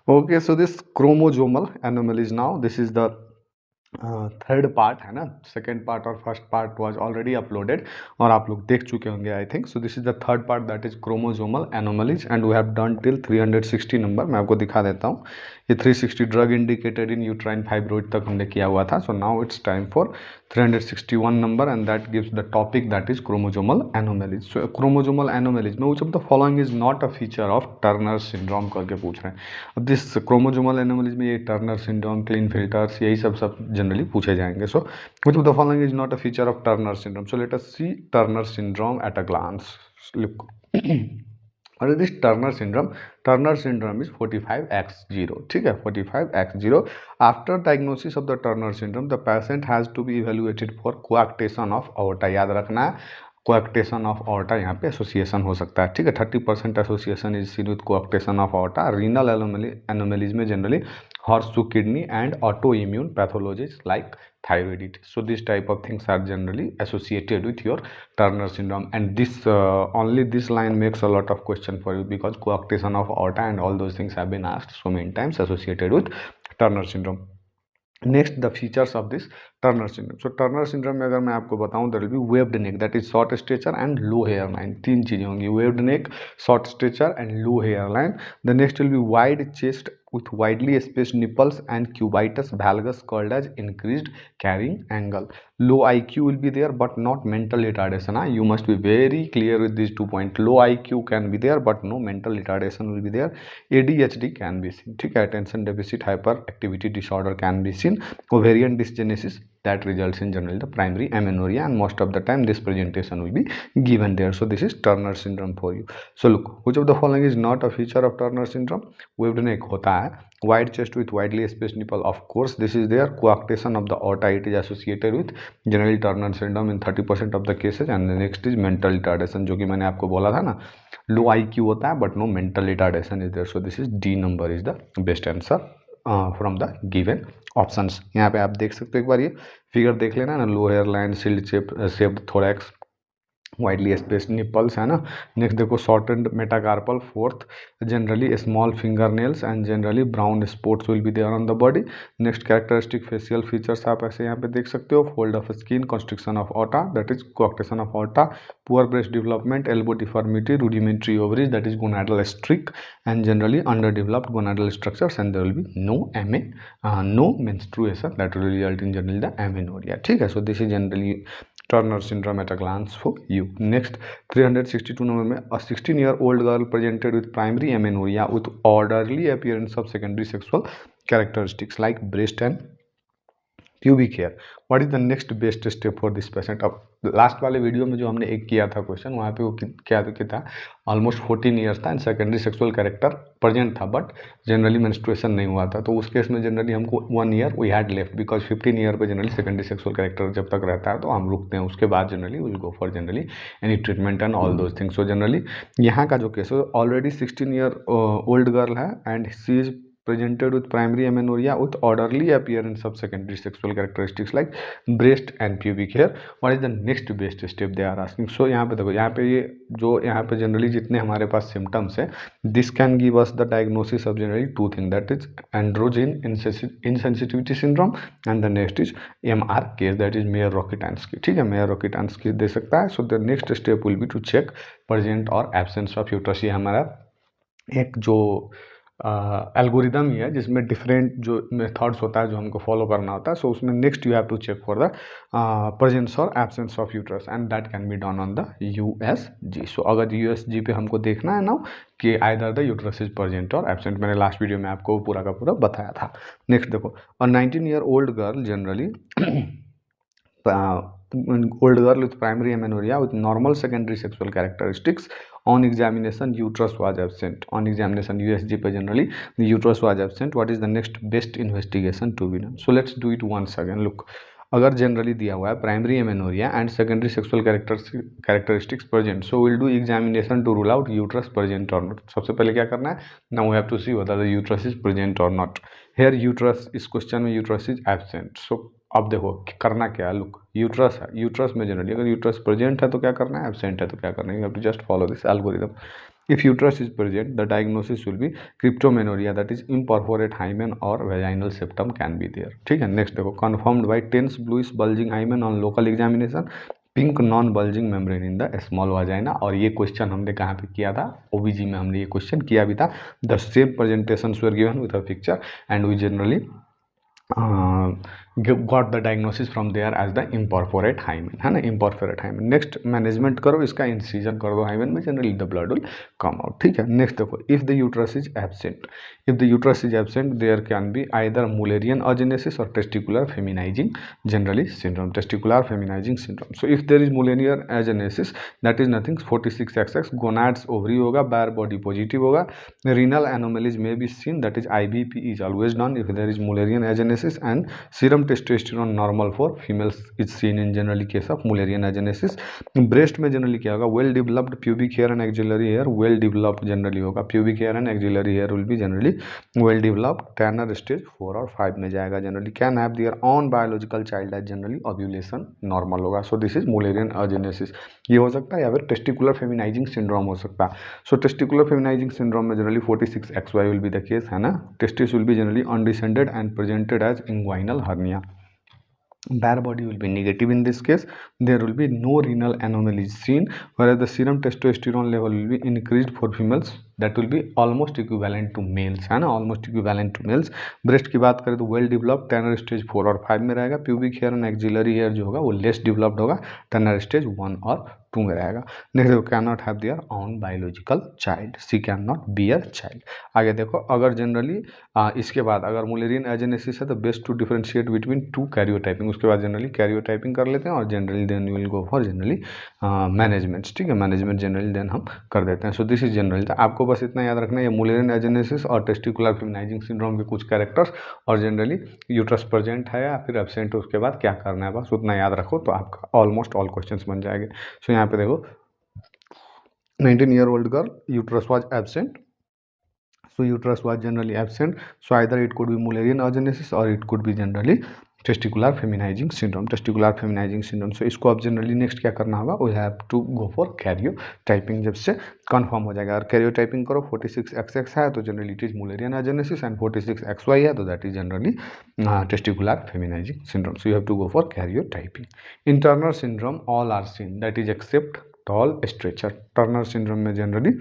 Okay, so this chromosomal anomalies now, this is the third part है ना. Second part और first part was already uploaded और आप लोग देख चुके होंगे I think. So this is the third part that is chromosomal anomalies and we have done till 360 number. मैं आपको दिखा देता हूँ. ये 360 drug indicated in uterine fibroid तक हमने किया हुआ था. So now it's time for 361 number and that gives the topic that is chromosomal anomalies. So chromosomal anomalies में which of the following is not a feature of Turner syndrome करके पूछ रहे हैं. अब this chromosomal anomalies में ये Turner syndrome, Klinefelters यही सब जनरली पूछे जाएंगे. So which of the following is not a feature of Turner syndrome? So let us see Turner syndrome at a glance. Look. और this Turner syndrome, Turner syndrome is 45x0. ठीक है, 45x0. After diagnosis of the Turner syndrome the patient has to be evaluated for coarctation of aorta. याद रखना है, coarctation of aorta यहाँ पे association हो सकता है. ठीक है, 30% association is seen with coarctation of aorta. Renal anomalies में generally horseshoe kidney and auto immune pathologies like thyroiditis. So this type of things are generally associated with your Turner syndrome, and this only this line makes a lot of question for you because coarctation of aorta and all those things have been asked so many times associated with Turner syndrome. Next the features of this Turner syndrome. So Turner syndrome में अगर मैं आपको बताऊं there will be webbed neck, that is short stature and low hair line. तीन चीजें होंगी, webbed neck, short stature and low hair line. The next will be wide chest with widely spaced nipples and cubitus valgus called as increased carrying angle. Low IQ will be there but not mental retardation. You must be very clear with these 2 points. Low IQ can be there but no mental retardation will be there. ADHD can be seen. ठीक है, attention deficit hyperactivity disorder can be seen. Ovarian dysgenesis that results in generally the primary amenorrhea, and most of the time this presentation will be given there. So this is Turner syndrome for you. So look, which of the following is not a feature of Turner syndrome? Webbed neck होता है, wide chest with widely spaced nipple, of course this is there. Coarctation of the aorta, it is associated with generally Turner syndrome in 30% of the cases. And the next is mental retardation, जो कि मैंने आपको बोला था ना, low IQ होता है but no mental retardation is there. So this is D number is the best answer from the given options. यहाँ पे आप देख सकते हो, एक बार ये फिगर देख लेना ना. Low hair line, shield shaped thorax, widely spaced nipples है ना. नेक्स्ट देखो shortened metacarpal. Fourth generally small finger nails and generally brown spots will be there on the body. Next characteristic facial features आप ऐसे यहाँ पे देख सकते हो. Fold of skin, constriction of aorta that is coarctation of aorta, poor breast development, elbow deformity, rudimentary ovaries that is gonadal streak and generally under developed gonadal structures and there will be no menstruation that will result in generally the amenorrhoea. ठीक है, so this is generally Turner syndrome at a glance for you. Next, 362 number में a 16-year-old girl presented with primary amenorrhea with orderly appearance of secondary sexual characteristics like breast and pubic hair. What is the next best step for this patient? अब last वाले video में जो हमने एक किया था question, वहाँ पे वो क्या था, ऑलमोस्ट 14 ईयर्स था and secondary sexual character present था बट जनरली मेंस्ट्रुएशन नहीं हुआ था. तो उस केस में जनरली हमको 1 year we had left because 15 year पे जनरली सेकेंडरी सेक्सुअल कैरेक्टर जब तक रहता है तो हम रुकते हैं. उसके बाद generally will go for generally any treatment and all those things. So generally यहाँ का जो केस है ऑलरेडी 16 ईयर ओल्ड गर्ल है and she is presented with primary amenorrhea with orderly appearance of secondary sexual characteristics like breast and pubic hair. What is the next best step they are asking? So यहाँ पे देखो, यहाँ पे ये जो यहाँ पे जनरली जितने हमारे पास सिम्टम्स है, this can give us the diagnosis of generally 2 thing that is androgen insensitivity syndrome and the next is MR case that is Mayer Rokitansky. ठीक है, मेयर रॉकेटांस्की दे सकता है. So the next step will be to check present और absence of uterus. ये हमारा एक जो एल्गोरिदम ही है जिसमें डिफरेंट जो मेथड्स होता है जो हमको फॉलो करना होता है. सो उसमें next you have to check for the presence और absence of uterus and that can be done on the USG. So अगर USG पे हमको देखना है ना कि either the uterus is present और एब्सेंट, मैंने लास्ट वीडियो में आपको पूरा का पूरा बताया था. नेक्स्ट देखो, और 19-year-old girl generally old girl with primary amenorrhea with normal secondary sexual characteristics. On examination uterus was absent. On examination USG पे generally the uterus was absent. What is the next best investigation to be done? So let's do it once again. Look, अगर generally दिया हुआ है primary amenorrhoea and secondary sexual characteristics present, so will do examination to rule out uterus present और not. सबसे पहले क्या करना है, now we have to see whether the uterus is present और नॉट. हेयर यूट्रस, इस क्वेश्चन में uterus is absent. So अब देखो करना क्या है, लुक यूट्रस है, यूट्रस में जनरली अगर यूट्रस प्रेजेंट है तो क्या करना है, एब्सेंट है तो क्या करना है, you have to just follow this algorithm. If uterus is present, the diagnosis will be cryptomenorrhea, that is imperforate hymen or vaginal septum can be there. ठीक है. नेक्स्ट देखो confirmed by tense bluish bulging hymen on local examination, pink non bulging membrane in the small vagina. और ये question हमने कहाँ पे किया था, ओबीजी में हमने ये क्वेश्चन किया भी था. The same presentation were given with a picture and we generally got the diagnosis from there as the imperforate hymen, है ना, इम्परफोरेट हाइमेन. नेक्स्ट मैनेजमेंट करो इसका, इंसिजन कर दो हाइमेन में, generally the blood will come out. ठीक है. Next देखो if the uterus is absent, if the uterus is absent there can be either Mullerian agenesis और testicular feminising generally syndrome, testicular feminising syndrome. So if there is Mullerian agenesis that is nothing 46XX, gonads ovary होगा, Barr body positive होगा, renal anomalies may be seen, that is IBP is always done if there is Mullerian agenesis, and serum testosterone normal for females is seen in generally case of Mullerian agenesis. breast में generally क्या होगा, well developed pubic hair and axillary hair, well developed generally होगा, pubic hair and axillary hair will be generally well developed. Tanner stage 4 और 5 में जाएगा generally. Can have their own biological child as generally ovulation normal होगा. So this is Mullerian agenesis. ये हो सकता है या फिर टेस्टिकुलर फेमिनाइजिंग सिंड्रोम हो सकता है. सो टेस्टिकुलर फेमिनाइजिंग सिंड्रोम में generally 46XY will be the case, है ना. Testis will be generally undescended and presented as inguinal hernia. Bare body will be negative in this case. There will be no renal anomalies seen, whereas the serum testosterone level will be increased for females, that will be almost equivalent to males, है ना, almost equivalent to males. breast की बात करें तो well developed, Tanner stage 4 और 5 में रहेगा. pubic hair and axillary hair जो होगा वो less developed होगा, Tanner stage 1 और 2 में रहेगा. नेक्स्ट देखो cannot have their own biological child, she cannot bear child. आगे देखो अगर जनरली इसके बाद अगर मुलेरियन एजेनेसिस है तो best to differentiate between 2 karyotyping. उसके बाद जनरली कैरियोटाइपिंग कर लेते हैं और generally then will go for generally management. ठीक है. मैनेजमेंट जनरली देन हम कर देते हैं. So this is generally. तो आपको बस इतना याद रखना है, ये मुलेरियन एजेनेसिस और टेस्टिकुलर फेमिनाइजिंग सिंड्रोम के कुछ कैरेक्टर्स और जनरली यूट्रस प्रेजेंट है या फिर एब्सेंट है, उसके बाद क्या करना है, बस उतना याद रखो तो आपका ऑलमोस्ट ऑल क्वेश्चंस बन जाएंगे. सो यहाँ पे देखो 19-year-old girl, uterus was absent. So uterus was generally absent. So either it could be Mullerian agenesis or it could be generally testicular feminizing syndrome. Testicular feminizing syndrome. So इसको अब generally next क्या करना होगा, we have to go for karyotyping. जब से confirm हो जाएगा. और karyotyping करो 46XX है तो generally it is Mullerian agenesis and 46XY है तो that is generally testicular feminizing syndrome. So you have to go for karyotyping. In Turner syndrome all are seen, that is except tall stature. Turner syndrome में generally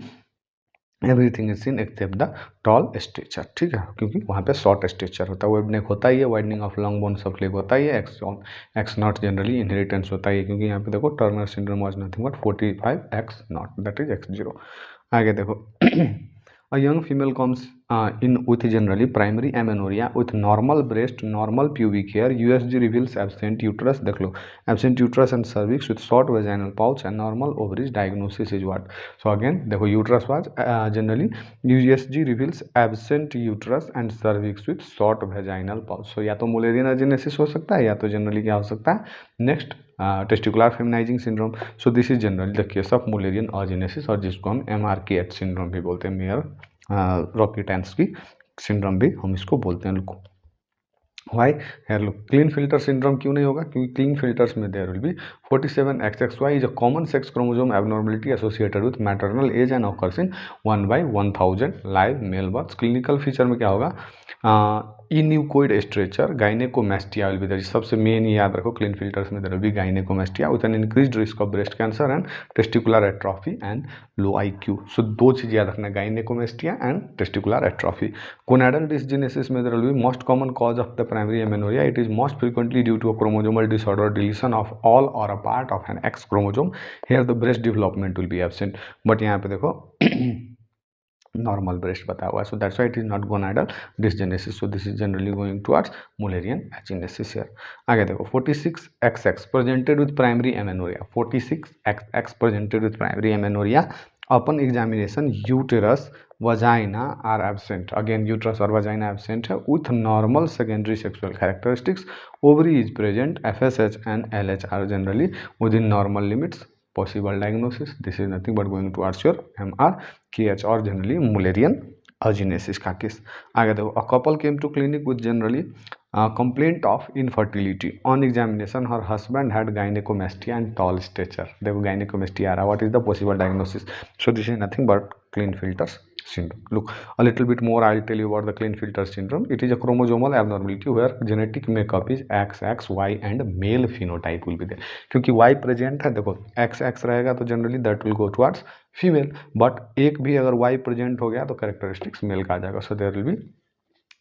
everything is seen except the tall stature. ठीक है, क्योंकि वहाँ पे short stature होता है. Web नेक होता ही है, widening of long bones of leg होता ही है, एक्स नॉट जनरली इनहेरिटेंस होता ही है, क्योंकि यहाँ पे देखो Turner syndrome was nothing but 45X not, that is X0. आगे देखो a young female comes in with generally primary amenorrhea with normal breast, normal pubic hair, USG reveals absent uterus. देख लो absent uterus and cervix with short vaginal pouch and normal ovaries. Diagnosis is what? So again देखो uterus was generally USG reveals absent uterus and cervix with short vaginal pouch. So या तो Mullerian agenesis हो सकता है या तो generally क्या हो सकता है, next testicular feminising syndrome. So this is generally the case of Mullerian agenesis और जिसको हम MRKH सिंड्रोम भी बोलते हैं, मेयर रॉकीटेंस्की सिंड्रोम भी हम इसको बोलते हैं. Look why here look Klinefelter syndrome क्यों नहीं होगा, क्योंकि क्लीन फिल्टर्स में there will be 47XXY is a common sex chromosome abnormality associated with maternal age and occurs in 1/1000 live male births. Clinical feature में क्या होगा, eunuchoid stature, gynaecomastia will be there. सबसे main याद रखो Klinefelter's में there will be gynaecomastia with an increased risk of breast cancer and testicular atrophy and low IQ. So दो चीज़ याद रखना, gynaecomastia and testicular atrophy. Gonadal dysgenesis में there will be most common cause of the primary amenorrhoea. It is most frequently due to a chromosomal disorder, deletion of all और a part of an X chromosome. Here the breast development will be absent. But यहाँ पे देखो normal breast बताया हुआ है. So that's why it is not gonadal dysgenesis. So this is generally going towards Mullerian agenesis here. आगे देखो 46XX presented with primary amenorrhoea. 46XX presented with primary amenorrhoea. Upon examination uterus vagina are absent. Again uterus और vagina absent है with normal secondary sexual characteristics. Ovary is present. FSH and LH are generally within normal limits. Possible diagnosis, this is nothing but going towards your MRKH or generally Mullerian agenesis का case. आगे देखो, a couple came to clinic with generally complaint of infertility. On examination her husband had gynaecomastia and tall stature. देखो gynaecomastia आ रहा, what is the possible diagnosis? So this is nothing but Klinefelter's syndrome. Look a little bit more, I'll tell you about the Klinefelter syndrome. It is a chromosomal abnormality where genetic makeup is XX, Y and male phenotype will be there. क्योंकि Y present है, देखो XX रहेगा तो generally that will go towards female, but एक भी अगर Y present हो गया तो कैरेक्टरिस्टिक्स मेल का आ जाएगा. So there will be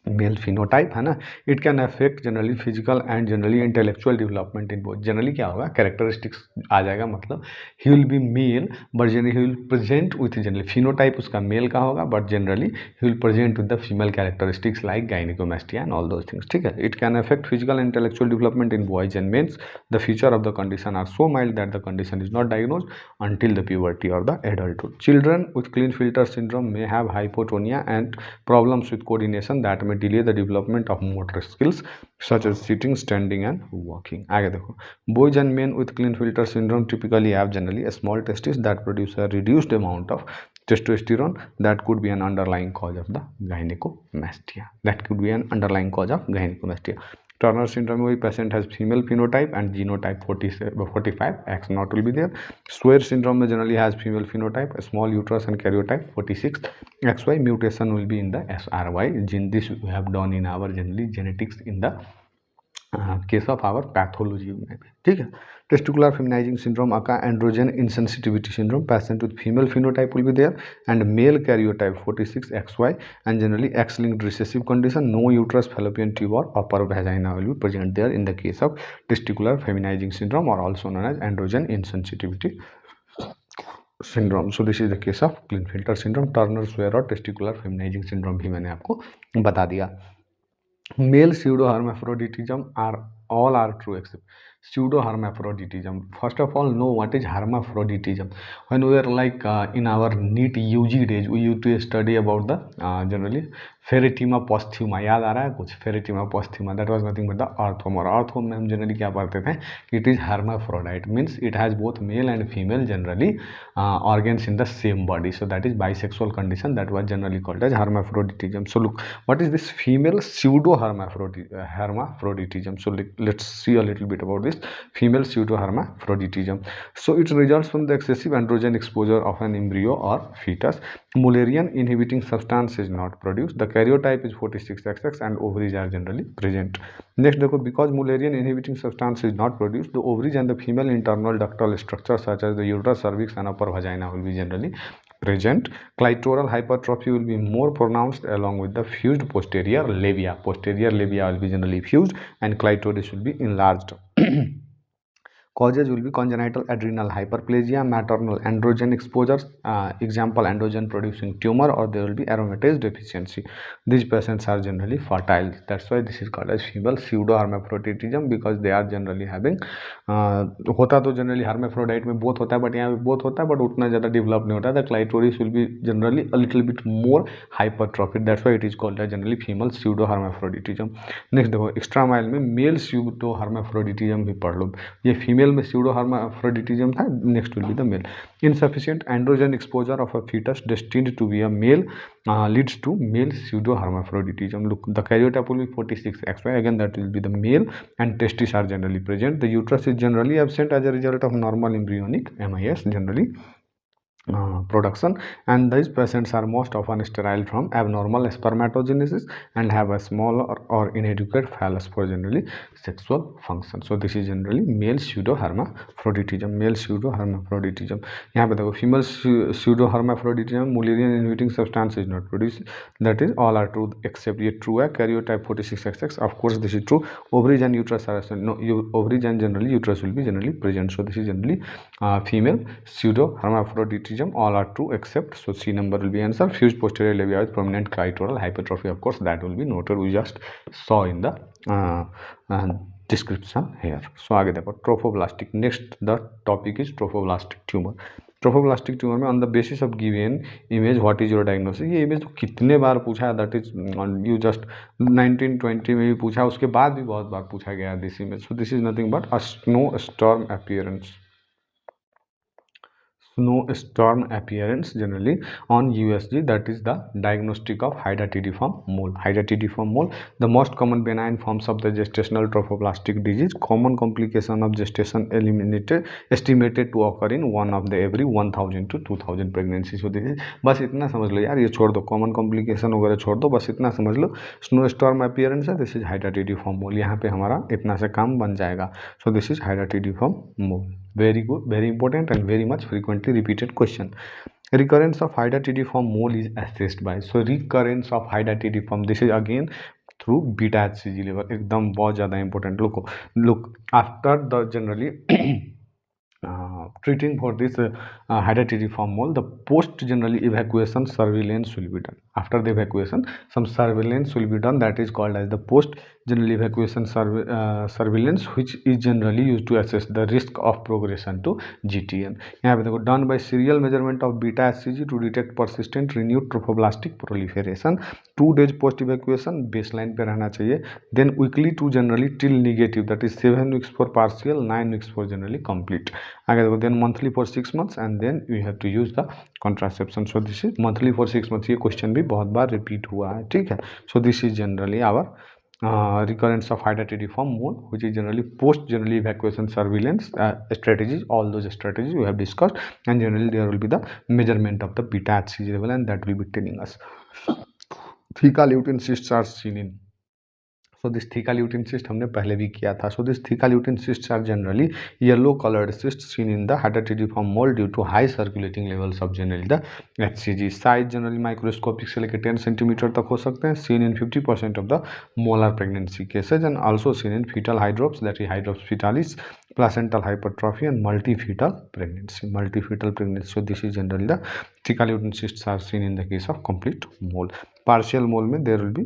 male phenotype है ना. It can affect generally physical and generally intellectual development in both. Generally क्या होगा, कैरेक्टरिस्टिक्स आ जाएगा, मतलब he will be male but generally he will present with generally phenotype उसका male का होगा, but generally he will present with the female characteristics like gynaecomastia and all those things. ठीक है. It can affect physical and intellectual development in boys and mens. The feature of the condition are so mild that the condition is not diagnosed until the puberty or the adulthood. Children with Klinefelter syndrome may have hypotonia and problems with coordination that may delay the development of motor skills such as sitting, standing and walking. आगे देखो, boys and men with Klinefelter syndrome typically have generally a small testes that produce a reduced amount of testosterone. That could be an underlying cause of the gynecomastia. That could be an underlying cause of gynecomastia. Turner syndrome में patient has female phenotype and genotype 45 X naught will be there. Swyer syndrome में generally has female phenotype, a small uterus and karyotype 46 XY. Mutation will be in the SRY gene. This we have done in our generally genetics in the case of our pathology में भी. ठीक है. Testicular feminizing syndrome, aka androgen insensitivity syndrome. Patient with female phenotype will be there and male karyotype 46 XY and generally X-linked recessive condition. No uterus, fallopian tube or upper vagina will be present there in the case of testicular feminizing syndrome, or also known as androgen insensitivity syndrome. So this is the case of Klinefelter syndrome. Turner Swyer और testicular feminizing syndrome भी मैंने आपको बता दिया. Male pseudohermaphroditism are true except pseudohermaphroditism. First of all, know what is hermaphroditism. When we were like in our NEET UG days, we used to study about the generally Pheretima posthuma. याद आ रहा है कुछ? Pheretima posthuma, that was nothing but the earthworm. और earthworm में हम जनरली क्या पढ़ते थे? It is hermaphrodite, means it has both male and female generally organs in the same body. So that is bisexual condition that was generally called as hermaphroditism. So look, what is this female pseudo hermaphroditism? So let's see a little bit about this female pseudo hermaphroditism. So it results from the excessive androgen exposure of an embryo or fetus. Mullerian inhibiting substance is not produced. The karyotype is 46XX and ovaries are generally present. Next देखो, because Mullerian inhibiting substance is not produced, the ovaries and the female internal ductal structure such as the uterus, cervix and upper vagina will be generally present. Clitoral hypertrophy will be more pronounced along with the fused posterior labia. Posterior labia will be generally fused and clitoris will be enlarged. Causes will be congenital adrenal hyperplasia, maternal androgen exposures, example androgen producing tumor, or there will be aromatase deficiency. These patients are generally fertile. That's why this is called as female pseudohermaphroditism, because they are generally having होता तो generally hermaphrodite में both होता है, but यहाँ पे both होता है but उतना ज़्यादा डेवलप नहीं होता है. The clitoris will be generally a little bit more hypertrophied. That's why it is called as generally female pseudohermaphroditism. Next देखो, एक्स्ट्रा माइल में मेल pseudohermaphroditism भी पढ़ लो. ये फीमेल में pseudohermaphroditism था. Next will be the male. Insufficient androgen exposure of a fetus destined to be a male leads to male pseudohermaphroditism. Look, the karyotype will be 46XY. Again, that will be the male, and testes are generally present. The uterus is generally absent as a result of normal embryonic MIS generally production, and these patients are most often sterile from abnormal spermatogenesis and have a small or inadequate phallus for generally sexual function. So this is generally male pseudohermaphroditism. Male pseudohermaphroditism. यहाँ पे देखो, female pseudohermaphroditism, Mullerian inhibiting substance is not produced. That is all are true except ये true है. Karyotype 46XX, of course this is true. Ovaries and uterus are no, ovaries and generally uterus will be generally present. So this is generally female pseudohermaphroditism. All are true except, so C number will be answer. Fused posterior labia with prominent clitoral hypertrophy, of course that will be noted. We just saw in the description here. So आगे देखो, trophoblastic. Next the topic is trophoblastic tumor. Trophoblastic tumour में on the basis of given image what is your diagnosis. ये image तो कितने बार पूछा है, that is you just 1920 में भी पूछा, उसके बाद भी बहुत बार पूछा गया है this image. So this is nothing but a snow storm appearance. snow storm appearance generally on USG, that is the diagnostic of hydatidiform mole. Hydatidiform mole, the most common benign forms of the gestational trophoblastic disease. Common complication of gestation eliminated estimated to occur in one of the every 1000 to 2000 pregnancies. So this is, बस इतना समझ लो यार, ये छोड़ दो, common complication वगैरह छोड़ दो, बस इतना समझ लो स्नो स्टॉर्म अपीयरेंस है, दिस इज हाइड्राटिडिफॉर्म मोल, यहाँ पे हमारा इतना से काम बन जाएगा. So this is hydatidiform mole. Very good, very important and very much frequently repeated question. Recurrence of hydatidiform mole is assessed by, so recurrence of hydatidiform, this is again through beta HCG level. एकदम बहुत ज़्यादा important. Look after the generally treating for this hydatidiform mole, the post generally evacuation surveillance will be done. After the evacuation, some surveillance will be done, that is called as the post general evacuation surveillance, which is generally used to assess the risk of progression to GTN. यहाँ पे देखो done by serial measurement of beta HCG to detect persistent renewed trophoblastic proliferation. 2 days post evacuation baseline पे रहना चाहिए. Then weekly to generally till negative, that is 7 weeks for partial, 9 weeks for generally complete. आगे देखो then monthly for 6 months and then you have to use the contraception. So this is monthly for 6 months. ये question भी बहुत बार repeat हुआ है, ठीक है. So this is generally our recurrence of hydatidiform mole, which is generally post generally evacuation surveillance strategies. All those strategies we have discussed, and generally there will be the measurement of the beta HCG level, and that will be telling us theca lutein cysts are seen in. So this theca lutein cyst हमने पहले भी किया था. So this theca lutein cysts are generally yellow colored cysts seen in the hydatidiform mole due to high circulating levels of generally the HCG. Size generally microscopic से लेकर 10 cm तक हो सकते हैं. Seen in 50% of the molar pregnancy cases, and also seen in fetal hydrops, that is hydrops fetalis, placental hypertrophy, and multifetal pregnancy. Multifetal pregnancy. So this is generally the theca lutein cysts are seen in the case of complete mole. Partial mole में there will be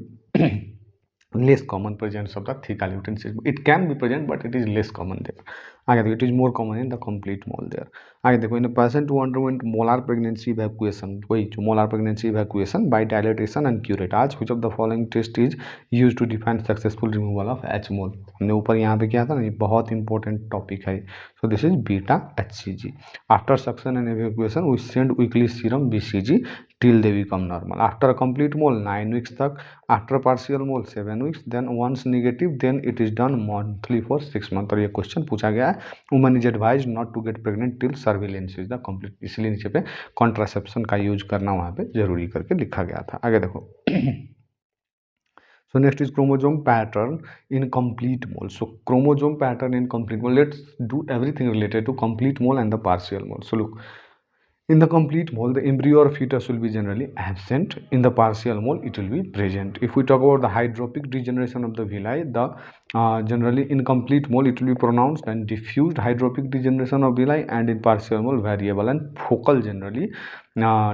less common presence of the theca lutein cyst. It can be present, but it is less common there. आगे देखो, it is more common in the complete mole there. आगे देखो, in a patient who underwent molar pregnancy evacuation, वही जो molar pregnancy evacuation by dilatation and curettage, which of the following test is used to define successful removal of H mole? हमने ऊपर यहाँ पे किया था ना, ये बहुत इंपॉर्टेंट टॉपिक है. So this is beta HCG. After suction and evacuation, we send weekly serum BCG till they become normal. After a complete mole 9 weeks तक, after partial mole 7 weeks, then once negative, then it is done monthly for 6 months. और ये question पूछा गया है, woman is advise not to get pregnant till surveillance is the complete, इसलिए नीचे पे contraception का यूज करना वहाँ पे जरूरी करके लिखा गया था. आगे देखो. So next is chromosome pattern in complete mole. So chromosome pattern in complete mole. Let's do everything related to complete mole and the partial mole. So look, in the complete mole, the embryo or fetus will be generally absent. In the partial mole, it will be present. If we talk about the hydropic degeneration of the villi, the generally in complete mole, it will be pronounced and diffused hydropic degeneration of villi, and in partial mole, variable and focal generally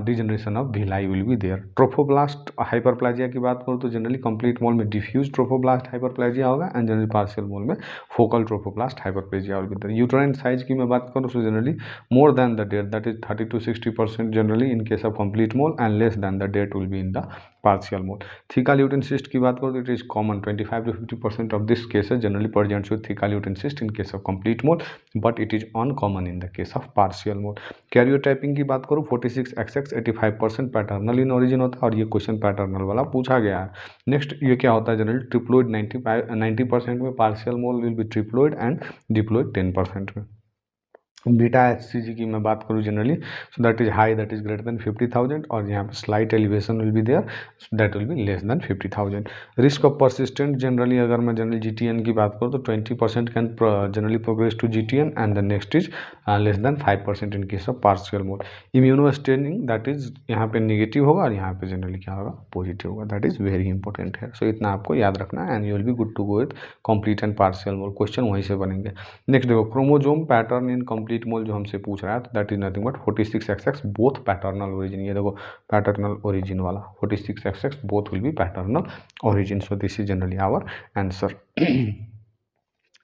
degeneration of villi will be there. Trophoblast hyperplasia की बात करूँ तो generally complete mole में diffuse trophoblast hyperplasia होगा, and generally partial mole में focal trophoblast hyperplasia will be there. Uterine size की मैं बात करूँ तो generally more than the date, that is 30 to 60% generally in case of complete mole, and less than the date will be in the partial mole. Theca lutein cyst की बात करो तो it is common, 25 to 50% of this cases generally presents with theca lutein cyst in case of complete mole, but it is uncommon in the case of partial mole. Karyotyping की बात करो 46XX 85% paternal in origin होता है, और ये question paternal वाला पूछा गया है. नेक्स्ट ये क्या होता है, जनरली ट्रिप्लोइड 90% में, partial mole will be triploid and diploid 10% में. बीटा HCG की मैं बात करूँ generally, so that is high, that is greater than 50,000, और यहाँ पे slight elevation will be there, that will be less than 50,000. Risk of persistent generally अगर मैं जनरली GTN की बात करूँ तो 20% can generally progress to GTN, and the next is less than 5% in case of partial mode. Immunostaining that is यहाँ पे negative होगा, और यहाँ पे जनरली क्या होगा, पॉजिटिव होगा. दैट इज वेरी इंपॉर्टेंट है. सो इतना आपको याद रखना है, and you will be good to go with complete and partial mole. Question वहीं से बनेंगे. नेक्स्ट देखो, chromosome pattern in complete mole जो हमसे पूछ रहा है, तो that is nothing but 46XX both paternal origin. ये देखो पैटर्नल ओरिजिन वाला 46XX both will be paternal origin. So this is generally our answer.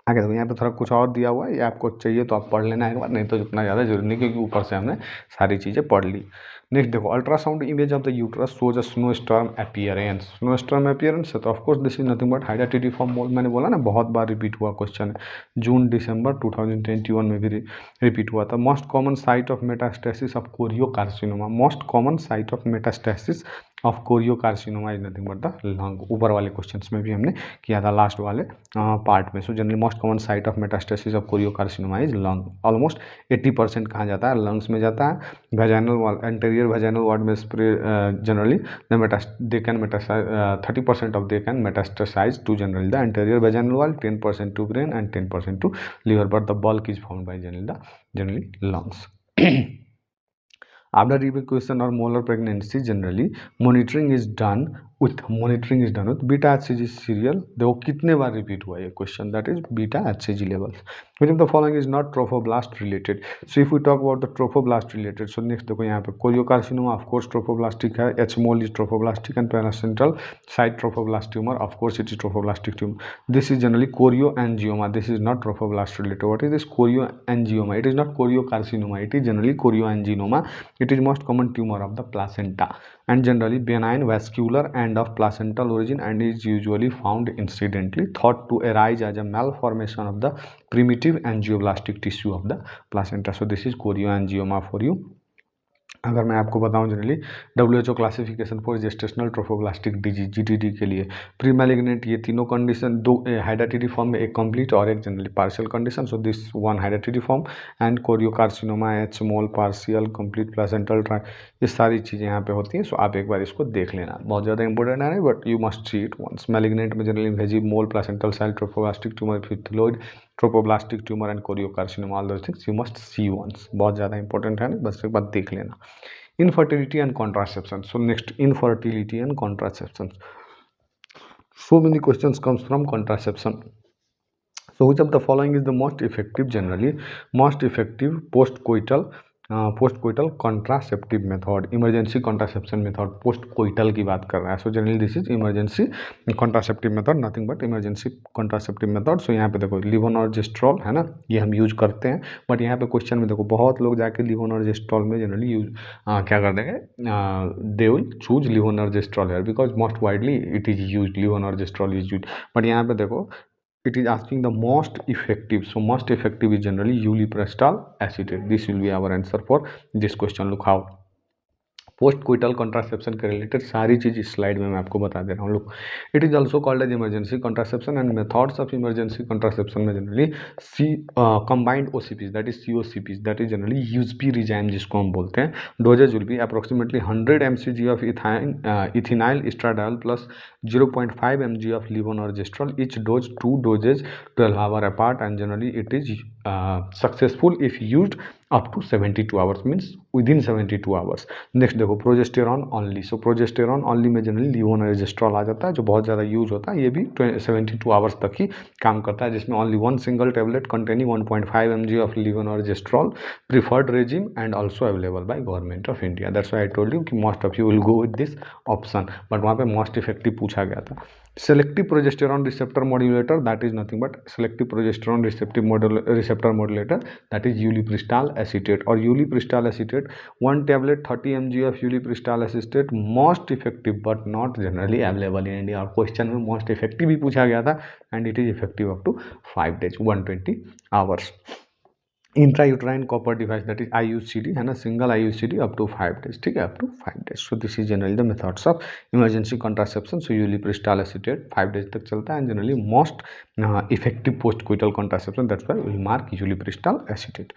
आगे देखो, यहाँ पे थोड़ा कुछ और दिया हुआ है, ये आपको चाहिए तो आप पढ़ लेना एक बार, नहीं तो उतना ज़्यादा जरूरी नहीं, क्योंकि ऊपर से हमने सारी चीज़ें पढ़ ली. नेक्स्ट देखो, ultrasound image of the uterus shows a snow storm appearance. Snow storm appearance है तो of course this is nothing but hydatidiform mole. मैंने बोला ना बहुत बार रिपीट हुआ क्वेश्चन है, जून दिसंबर 2021 में भी रिपीट हुआ था। Most common site of metastasis of choriocarcinoma, most common site of metastasis of choriocarcinoma is nothing but the lung. ऊपर वाले क्वेश्चंस में भी हमने किया था लास्ट वाले पार्ट में। So generally most common site of metastasis of choriocarcinoma is lung. Almost 80% कहाँ जाता है, लंग्स में जाता है। Vaginal wall, anterior vaginal wall में generally they can metastasise 30% of they can metastasise to generally the anterior vaginal wall, 10% to brain and 10% to liver, but the bulk is found by generally lungs. After evacuation or molar pregnancy, generally monitoring is done with beta HCG serial। देखो कितने बार repeat हुआ ये question, that is beta HCG levels। which of the following is not trophoblast related? So if we talk about the trophoblast related, so next देखो यहाँ पे choriocarcinoma of course trophoblastic है, H mole is trophoblastic and paracentral side trophoblast tumor of course it is trophoblastic tumor। this is generally chorioangioma, this is not trophoblast related। what is this chorioangioma? It is not choriocarcinoma, it is generally chorioangioma। it is most common tumor of the placenta and generally benign vascular and of placental origin and is usually found incidentally, thought to arise as a malformation of the primitive angioblastic tissue of the placenta। so this is chorioangioma for you। अगर मैं आपको बताऊं generally WHO classification for gestational trophoblastic disease GTD के लिए pre malignant, ये तीनों condition, दो हाइड्राटिडिफॉर्म में एक कंप्लीट और एक generally partial condition. So this one hydatidiform and choriocarcinoma H mole partial complete placental ट्राई, ये सारी चीज़ें यहाँ पे होती हैं। सो आप एक बार इसको देख लेना, बहुत ज़्यादा इंपॉर्टेंट है but you must see it once. Malignant में जनरली वेजी mole placental cell trophoblastic tumour epithelioid trophoblastic tumour and choriocarcinoma, all those things you must see once, बहुत ज़्यादा इंपॉर्टेंट है ना, बस एक बार देख लेना। Infertility and contraception, so next infertility and contraception, so many questions comes from contraception। so which of the following is the most effective, generally most effective post coital contraceptive method, emergency contraception method, post coital की बात कर रहा है। So generally this is emergency contraceptive method, nothing but emergency contraceptive method. So यहाँ पे देखो लिवोनॉर्जेस्ट्रॉल है ना, ये हम यूज करते हैं बट यहाँ पे क्वेश्चन में देखो बहुत लोग जाके लिवोनॉर्जेस्ट्रॉल में जनरली यूज क्या कर देंगे, they will choose levonorgestrel here because most widely it is use, levonorgestrel is use. But यहाँ पे देखो it is asking the most effective, so most effective is generally ulipristal acetate। this will be our answer for this question। look how post coital contraception के related सारी चीज़ इस slide में मैं आपको बता दे रहा हूँ। लोग it is also called as emergency contraception and methods of emergency contraception में generally combined OCPs that is COCPs that is generally USP regime जिसको हम बोलते हैं। Doses will be approximately 100 mcg of ethinyl estradiol plus 0.5 mg of levonorgestrel, each dose 2 doses 12 hours apart and generally it is successful if used up to 72 hours, means within 72 hours। Next देखो progesterone only, सो progesterone only में generally लिवोनॉर्जेस्ट्रॉल आ जाता है जो बहुत ज़्यादा use होता है, ये भी 72 आवर्स तक ही काम करता है, जिसमें only one single tablet containing 1.5 mg of levonorgestrel preferred regime and also available by government of India. That's why I told you कि most of you will go with this option, but वहाँ पे most effective पूछा गया था। Selective progesterone receptor modulator that is nothing but selective progesterone receptor modulator that is ulipristal acetate, और ulipristal acetate 1 tablet 30 mg of ulipristal acetate most effective but not generally available in India. और क्वेश्चन में most effective भी पूछा गया था and it is effective up to 5 days 120 hours। Intrauterine copper device that is IUCD है ना, single IUCD up to 5 days, ठीक है, up to 5 days। So this is generally the methods of emergency contraception. So ulipristal acetate 5 days तक चलता है, generally most effective post coital contraception, that's why will mark ulipristal acetate.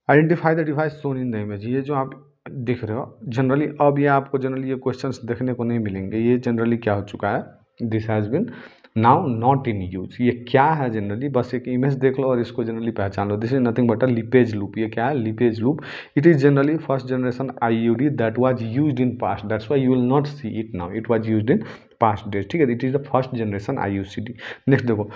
Identify the device shown in the image, ये जो आप दिख रहे हो generally, अब ये आपको जनरली ये क्वेश्चंस देखने को नहीं मिलेंगे, ये जनरली क्या हो चुका है, this has been now not in use. ये क्या है जनरली, बस एक इमेज देख लो और इसको जनरली पहचान लो, this is nothing but a Lippes loop. ये क्या है, Lippes loop. It is generally first generation IUD that was used in past, that's why you will not see it now, it was used in past days, ठीक है, it is the first generation IUCD। Next देखो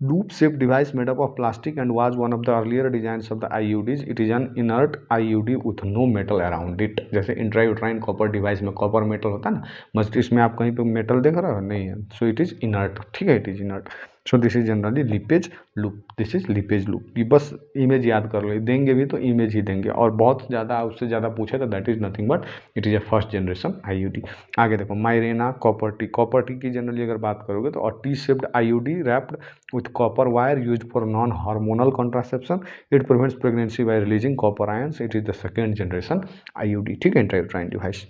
loop shaped device made up of plastic and was one of the earlier designs of the IUDs। it is an inert IUD with no metal around it। जैसे intrauterine copper device में copper metal होता है ना, बस इसमें आप कहीं पे मेटल देख रहे हो नहीं है, सो इट इज इनर्ट, ठीक है, it is inert. So this is generally lipase loop, this is lipase loop. ये बस इमेज याद कर लो, देंगे भी तो इमेज ही देंगे, और बहुत ज़्यादा उससे ज़्यादा पूछे तो that is nothing but it is a first generation IUD. आगे देखो माइरेना कॉपर टी की जनरली अगर बात करोगे तो और T shaped IUD wrapped with copper wire used for non hormonal contraception, it prevents pregnancy bye releasing copper ions, it is the second generation IUD. ठीक है, इंट्रायूट्राइन डिवाइस।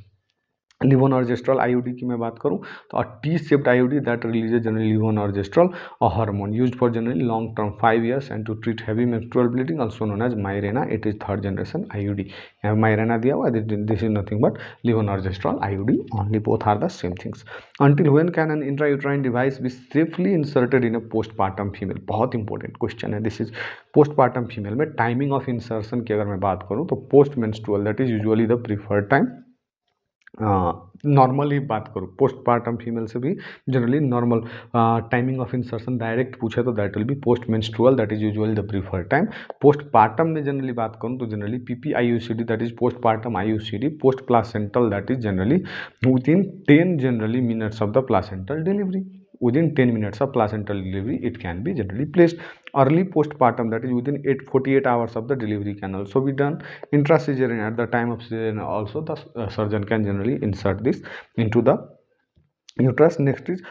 लीवोनॉर्जेस्ट्रॉल आईयूडी की मैं बात करूं तो a T shaped IUD that releases generally levonorgestrel a hormone used for generally long term 5 years and to treat heavy menstrual bleeding also known as Mirena, it is third generation IUD. यहाँ Mirena दिया हुआ, this is nothing but levonorgestrel IUD only, both are the same things. Until when can an intrauterine device be safely inserted in a postpartum female, बहुत important question है this is. Postpartum female में timing of insertion की अगर मैं बात करूँ तो post menstrual that is usually the preferred time. Normal ही बात करूँ पोस्टपार्टम फीमेल से भी generally normal timing of insertion direct पूछे तो that will be post menstrual, that is usually the preferred time. Postpartum में जनरली बात करूँ तो generally PP IUCD that is postpartum IUCD, post placental that is generally within 10 generally minutes of the placental delivery, within 10 minutes of placental delivery it can be generally placed. Early postpartum that is within 48 hours of the delivery can also be done. Intracesarean at the time of cesarean also the surgeon can generally insert this into the uterus. Next is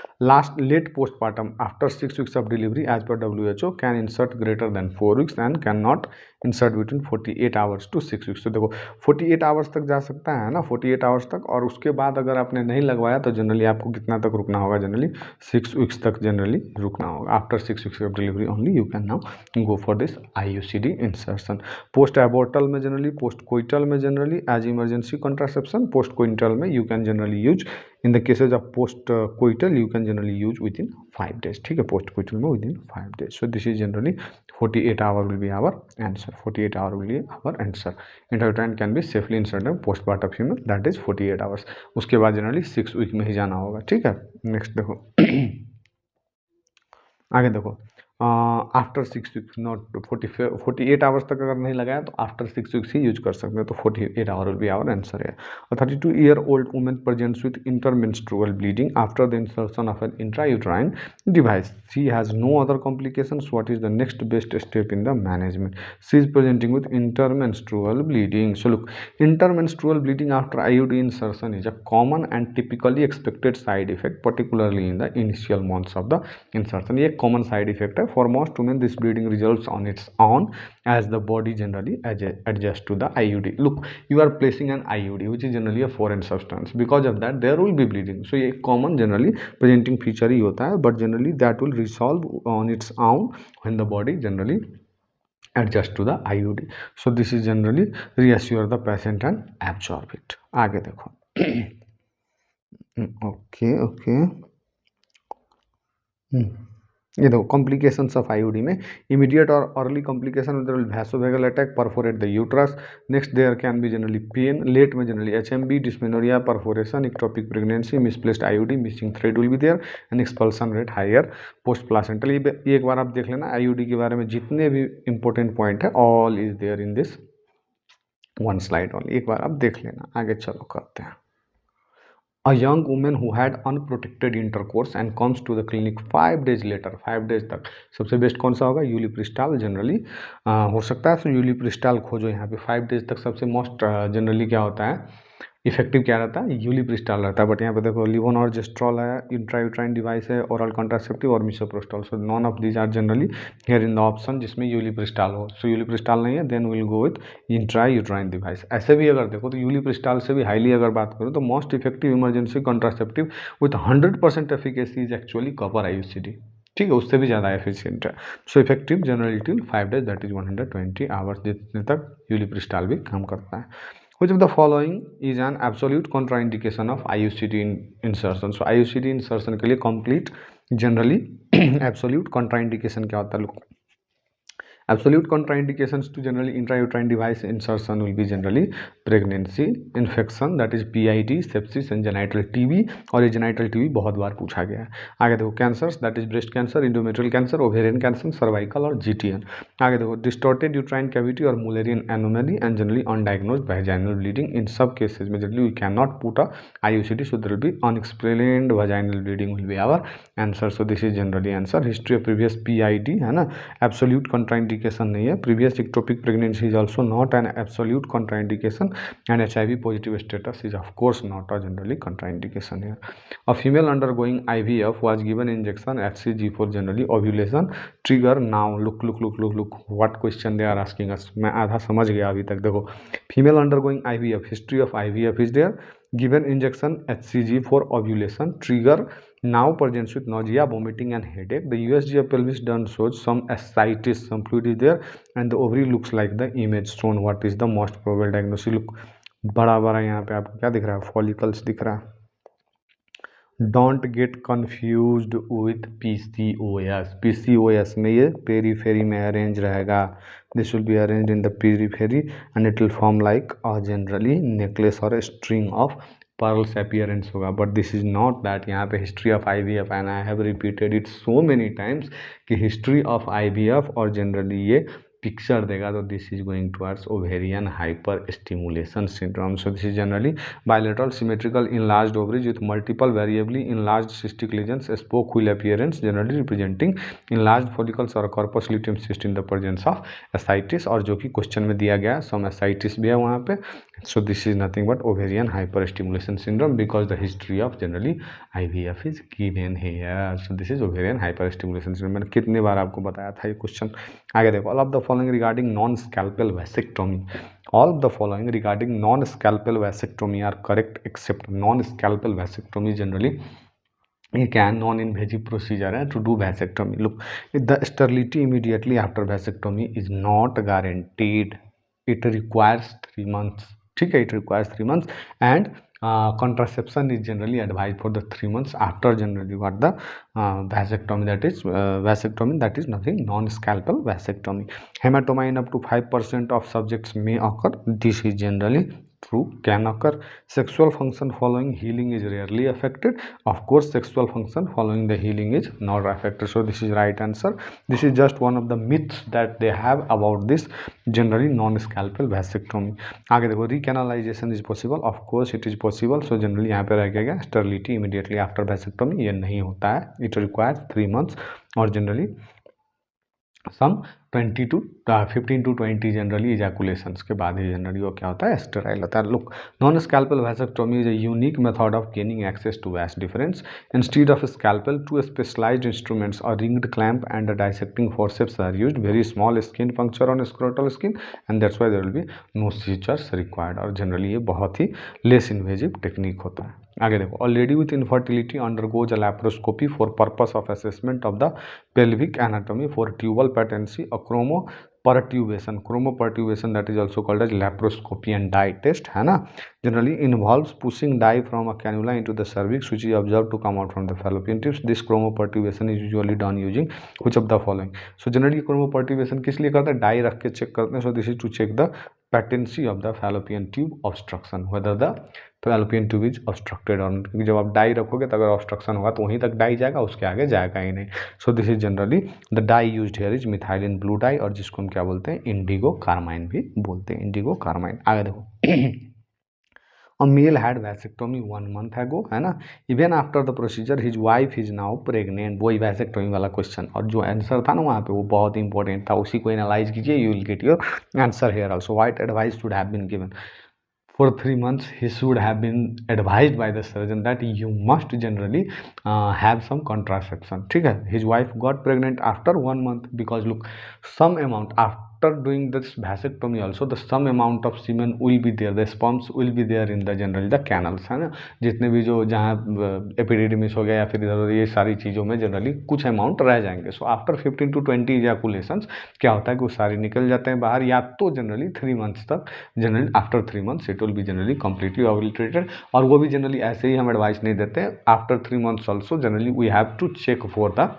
late postpartum after 6 weeks of delivery as per WHO can insert greater than 4 weeks and cannot insert between 48 hours to 6 weeks। तो देखो 48 hours तक जा सकता है ना, 48 hours तक, और उसके बाद अगर आपने नहीं लगवाया तो जनरली आपको कितना तक रुकना होगा, जनरली 6 वीक्स तक जनरली रुकना होगा। After 6 weeks of delivery only you can now go for this IUCD insertion. Post abortal में जनरली, पोस्ट कोइटल में generally as emergency contraception, post coital में you can generally use, in the cases of post coital you can generally use within 5 days। ठीक है, post coital में within 5 days। So this is generally 48 hour will be our answer, 48 hour will be our answer। Intrauterine can be safely inserted postpartum female that is 48 hours। उसके बाद generally 6 week में ही जाना होगा। ठीक है, next देखो आगे देखो आफ्टर 6 वीक्स नॉट 48 आवर्स तक अगर नहीं लगाया तो आफ्टर 6 वीक्स ही यूज कर सकते हैं, तो 48 hour will be our answer है। 32-year-old woman presents with intermenstrual bleeding after the insertion of an intrauterine device, she has no other complications, what is the next best step in the management? She is presenting with intermenstrual bleeding। So look, intermenstrual bleeding after IUD insertion is a common and typically expected side effect, particularly in the initial months of the insertion। ये common side effect है for most women। This bleeding resolves on its own as the body generally adjusts to the IUD। Look, you are placing an IUD which is generally a foreign substance, because of that there will be bleeding। So ये common generally presenting feature ही होता है, but generally that will resolve on its own when the body generally adjust to the IUD। So this is generally reassure the patient and absorb it। आगे देखो okay ये देखो complications of IUD में immediate और early complication there will vasovagal attack, perforate the uterus. Next there can be generally pain. Late में generally HMB, dysmenorrhoea, perforation, ectopic pregnancy, misplaced IUD, missing thread will be there and expulsion rate higher post placental. ये एक बार आप देख लेना IUD के बारे में जितने भी इंपॉर्टेंट पॉइंट है all is there in this one slide only, एक बार आप देख लेना। आगे चलो करते हैं। A young woman who had unprotected intercourse and comes to the clinic 5 days later, 5 days तक सबसे बेस्ट कौन सा होगा, यूलिप्रिस्टाल जनरली हो सकता है। तो यूलिप्रिस्टाल खोजो यहाँ पे 5 days तक सबसे मोस्ट जनरली क्या होता है, इफेक्टिव क्या रहता है, यूलिप्रिस्टाल रहता है। बट यहाँ पे देखो लीवोनॉर्जेस्ट्रॉल है, इंट्रायूट्राइन डिवाइस है, ओरल कॉन्ट्रासेप्टिव और misoprostol. So none of these are generally here in the option जिसमें यूलिप्रिस्टाल हो। सो यूलिप्रिस्टाल नहीं है then will go with intrauterine device. ऐसे भी अगर देखो तो यूलिप्रिस्टाल से भी हाईली अगर बात करो तो most effective emergency contraceptive with 100% efficacy is actually copper IUCD. ठीक है, उससे भी ज़्यादा एफिशिएंट है। So effective generally till 5 days that is 120 hours, जितने तक यूलिप्रिस्टाल भी काम करता है। Which of the following is an absolute contraindication of IUCD insertion? So IUCD insertion के लिए complete generally absolute contraindication क्या होता है? Look, Absolute contraindications to generally intrauterine device insertion will be generally pregnancy, infection that is PID, sepsis and genital TB, और ये genital TB बहुत बार पूछा गया है। आगे देखो cancers that is breast cancer, endometrial cancer, ovarian cancer, cervical और GTN। आगे देखो distorted uterine cavity और Mullerian anomaly and generally undiagnosed vaginal bleeding, in सब cases में generally we cannot put a IUCD, so there will be unexplained vaginal bleeding will be our answer, so this is generally answer। history of previous PID है ना, absolute contraindication नहीं है। previous ectopic pregnancy is also not an absolute contraindication and HIV positive status is of course not a generally contraindication here। A female undergoing IVF was given injection HCG for generally ovulation trigger। now look what question they are asking us। मैं आधा समझ गया अभी तक। देखो female undergoing IVF, history of IVF is there, given injection HCG for ovulation trigger, now presents with nausea, vomiting and headache, the USG of pelvis done shows some ascites, some fluid is there and the ovary looks like the image shown। what is the most probable diagnosis? look बड़ा बड़ा यहाँ पे आपको क्या दिख रहा है, follicles दिख रहा है। Don't get confused with PCOS। PCOS में ये पेरीफेरी में अरेंज रहेगा, this will be arrange in the periphery and it will form like generally necklace और स्ट्रिंग ऑफ पर्ल्स अपीयरेंस होगा, but this is not that. यहाँ पे history of IVF and I have repeated it so many times कि history of IVF और generally ये picture देगा, तो this is going towards ovarian hyper stimulation syndrome. So this is generally bilateral symmetrical enlarged ovaries with multiple variably enlarged cystic lesions, spoke wheel appearance generally representing enlarged follicles or corpus luteum cyst in the presence of ascites, और जो कि question में दिया गया है some ascites भी है वहाँ पे। so this is nothing but ovarian hyperstimulation syndrome because the history of generally IVF is given here, so this is ovarian hyperstimulation syndrome। मैंने कितने बार आपको बताया था ये क्वेश्चन। आगे देखो all of the following regarding non-scalpel vasectomy, all of the following regarding non-scalpel vasectomy are correct except non-scalpel vasectomy generally ये क्या है, नॉन इन्वेजिव प्रोसीजर है to do vasectomy. Look the sterility immediately after vasectomy is not guaranteed, it requires 3 months, ठीक है, it requires 3 months and contraception is generally advised for the 3 months after generally what the vasectomy, that is nothing non-scalpel vasectomy। hematoma in up to 5% of subjects may occur, this is generally true, can occur। sexual function following healing is rarely affected, of course sexual function following the healing is not affected, so this is right answer। this is just one of the myths that they have about this generally non-scalpel vasectomy। आगे देखो recanalization is possible, of course it is possible, so generally यहाँ पे रह गया sterility immediately after vasectomy, ये नहीं होता है, it requires 3 months और generally सम 15 to 20 जनरली इजैकुलेशंस के बाद ही जनरली वो क्या होता है, स्टेराइल होता है। Look non scalpel vasectomy is a unique method of gaining access to vas deferens. Instead of scalpel to specialised instruments और ringed clamp and dissecting forceps are used, very small skin puncture on scrotal skin and that's why there will be no sutures required, और generally ये बहुत ही less invasive technique होता है। आगे देखो a lady with infertility undergoes a laparoscopy for purpose of assessment of the pelvic anatomy for tubal patency, a chromopertubation that is also called as laparoscopy and dye test है ना, generally involves pushing dye from a cannula into the cervix which is observed to come out from the fallopian tubes। this chromopertubation is usually done using which of the following। so generally chromopertubation किस लिए करते हैं, die रख के check करते हैं, so this is to check the patency of the fallopian tube obstruction, whether the fallopian tube is obstructed और, क्योंकि जब आप डाई रखोगे तो अगर ऑब्स्ट्रक्शन होगा तो वहीं तक डाई जाएगा, उसके आगे जाएगा ही नहीं। So this is generally the dye used here is methylene blue dye, और जिसको हम क्या बोलते हैं, इंडिगो कार्माइन भी बोलते हैं, इंडिगो कार्माइन। आगे देखो A male had vasectomy 1 month ago है ना, even after the procedure his wife is now pregnant, वही वैसेक्टोमी वाला क्वेश्चन, और जो आंसर था ना वहाँ पे वो बहुत इंपॉर्टेंट था, उसी को एनालाइज कीजिए, you will get your answer here also. What advice should have been given for 3 months, he should have been advised by the surgeon that you must generally have some contraception, ठीक है। his wife got pregnant after 1 month because look some amount after doing this vasectomy also the some amount of semen will be there, the sperms will be there in the generally the canals है ना, जितने भी जो जहाँ epididymis हो गया या फिर इधर ये सारी चीज़ों में जनरली कुछ अमाउंट रह जाएंगे। सो आफ्टर 15 to 20 इजैकुलेशंस क्या होता है कि वो सारे निकल जाते हैं बाहर, या तो जनरली 3 months तक, generally after 3 months it will be generally completely ovulated, और वो भी जनरली ऐसे ही हम एडवाइस नहीं देते, after 3 months also generally we have to check for the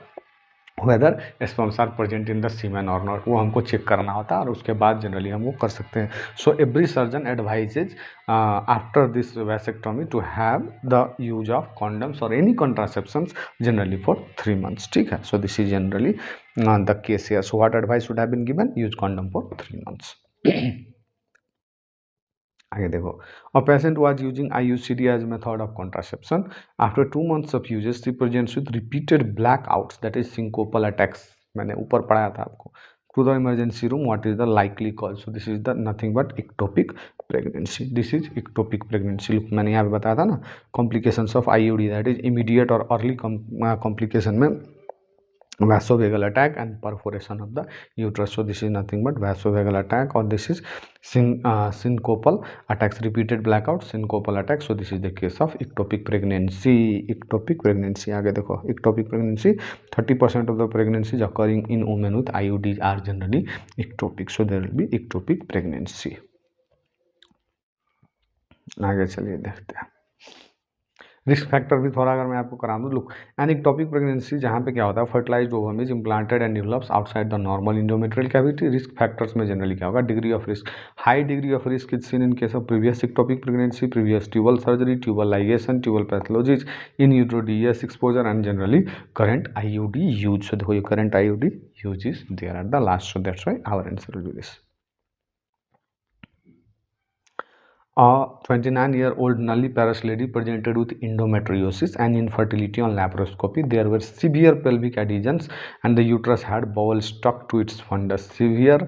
whether sperms are present in the semen और नॉट, वो हमको चेक करना होता है और उसके बाद जनरली हम वो कर सकते हैं. So every surgeon advises after this vasectomy to have the use of condoms और any contraceptions generally for 3 months. ठीक है. So this is generally the case here. So what advice should have been given? Use condom for 3 months. आगे देखो, a patient was using IUCD as method of contraception. After 2 months of usages she presents with repeated black outs, that is सिंकोपल attacks. मैंने ऊपर पढ़ाया था आपको. To the emergency room, what is the likely cause? So this is the nothing but ectopic pregnancy. This is ectopic pregnancy. Look, मैंने यहाँ पे बताया था ना, complications of IUD, that is immediate और अर्ली कॉम्प्लिकेशन में vasovagal attack and perforation of the uterus. So this is nothing but vasovagal attack, or this is syncopal attacks, repeated blackout, syncopal attack. So this is the case of ectopic pregnancy. Ectopic pregnancy. आगे देखो, ectopic pregnancy, 30% of the pregnancies occurring in women with IUDs are generally ectopic. So there will be ectopic pregnancy. आगे चलिए देखते हैं. Risk factor भी थोड़ा अगर मैं आपको करा दूँ. लुक, एन इक्टोपिक प्रेगनेंसी जहाँ पे क्या होता है, fertilised ovum is implanted and develops outside the normal endometrial cavity. Risk factors में जनरली क्या होगा? Degree of risk. High degree of risk is seen in case of previous ectopic pregnancy, previous tubal surgery, tubal ligation, tubal pathologies, in utero DS exposure and generally current IUD use. So देखो, ये current IUD use is there at the last. So that's why our answer will B this. A 29-year-old nulliparous lady presented with endometriosis and infertility on laparoscopy. There were severe pelvic adhesions and the uterus had bowel stuck to its fundus. Severe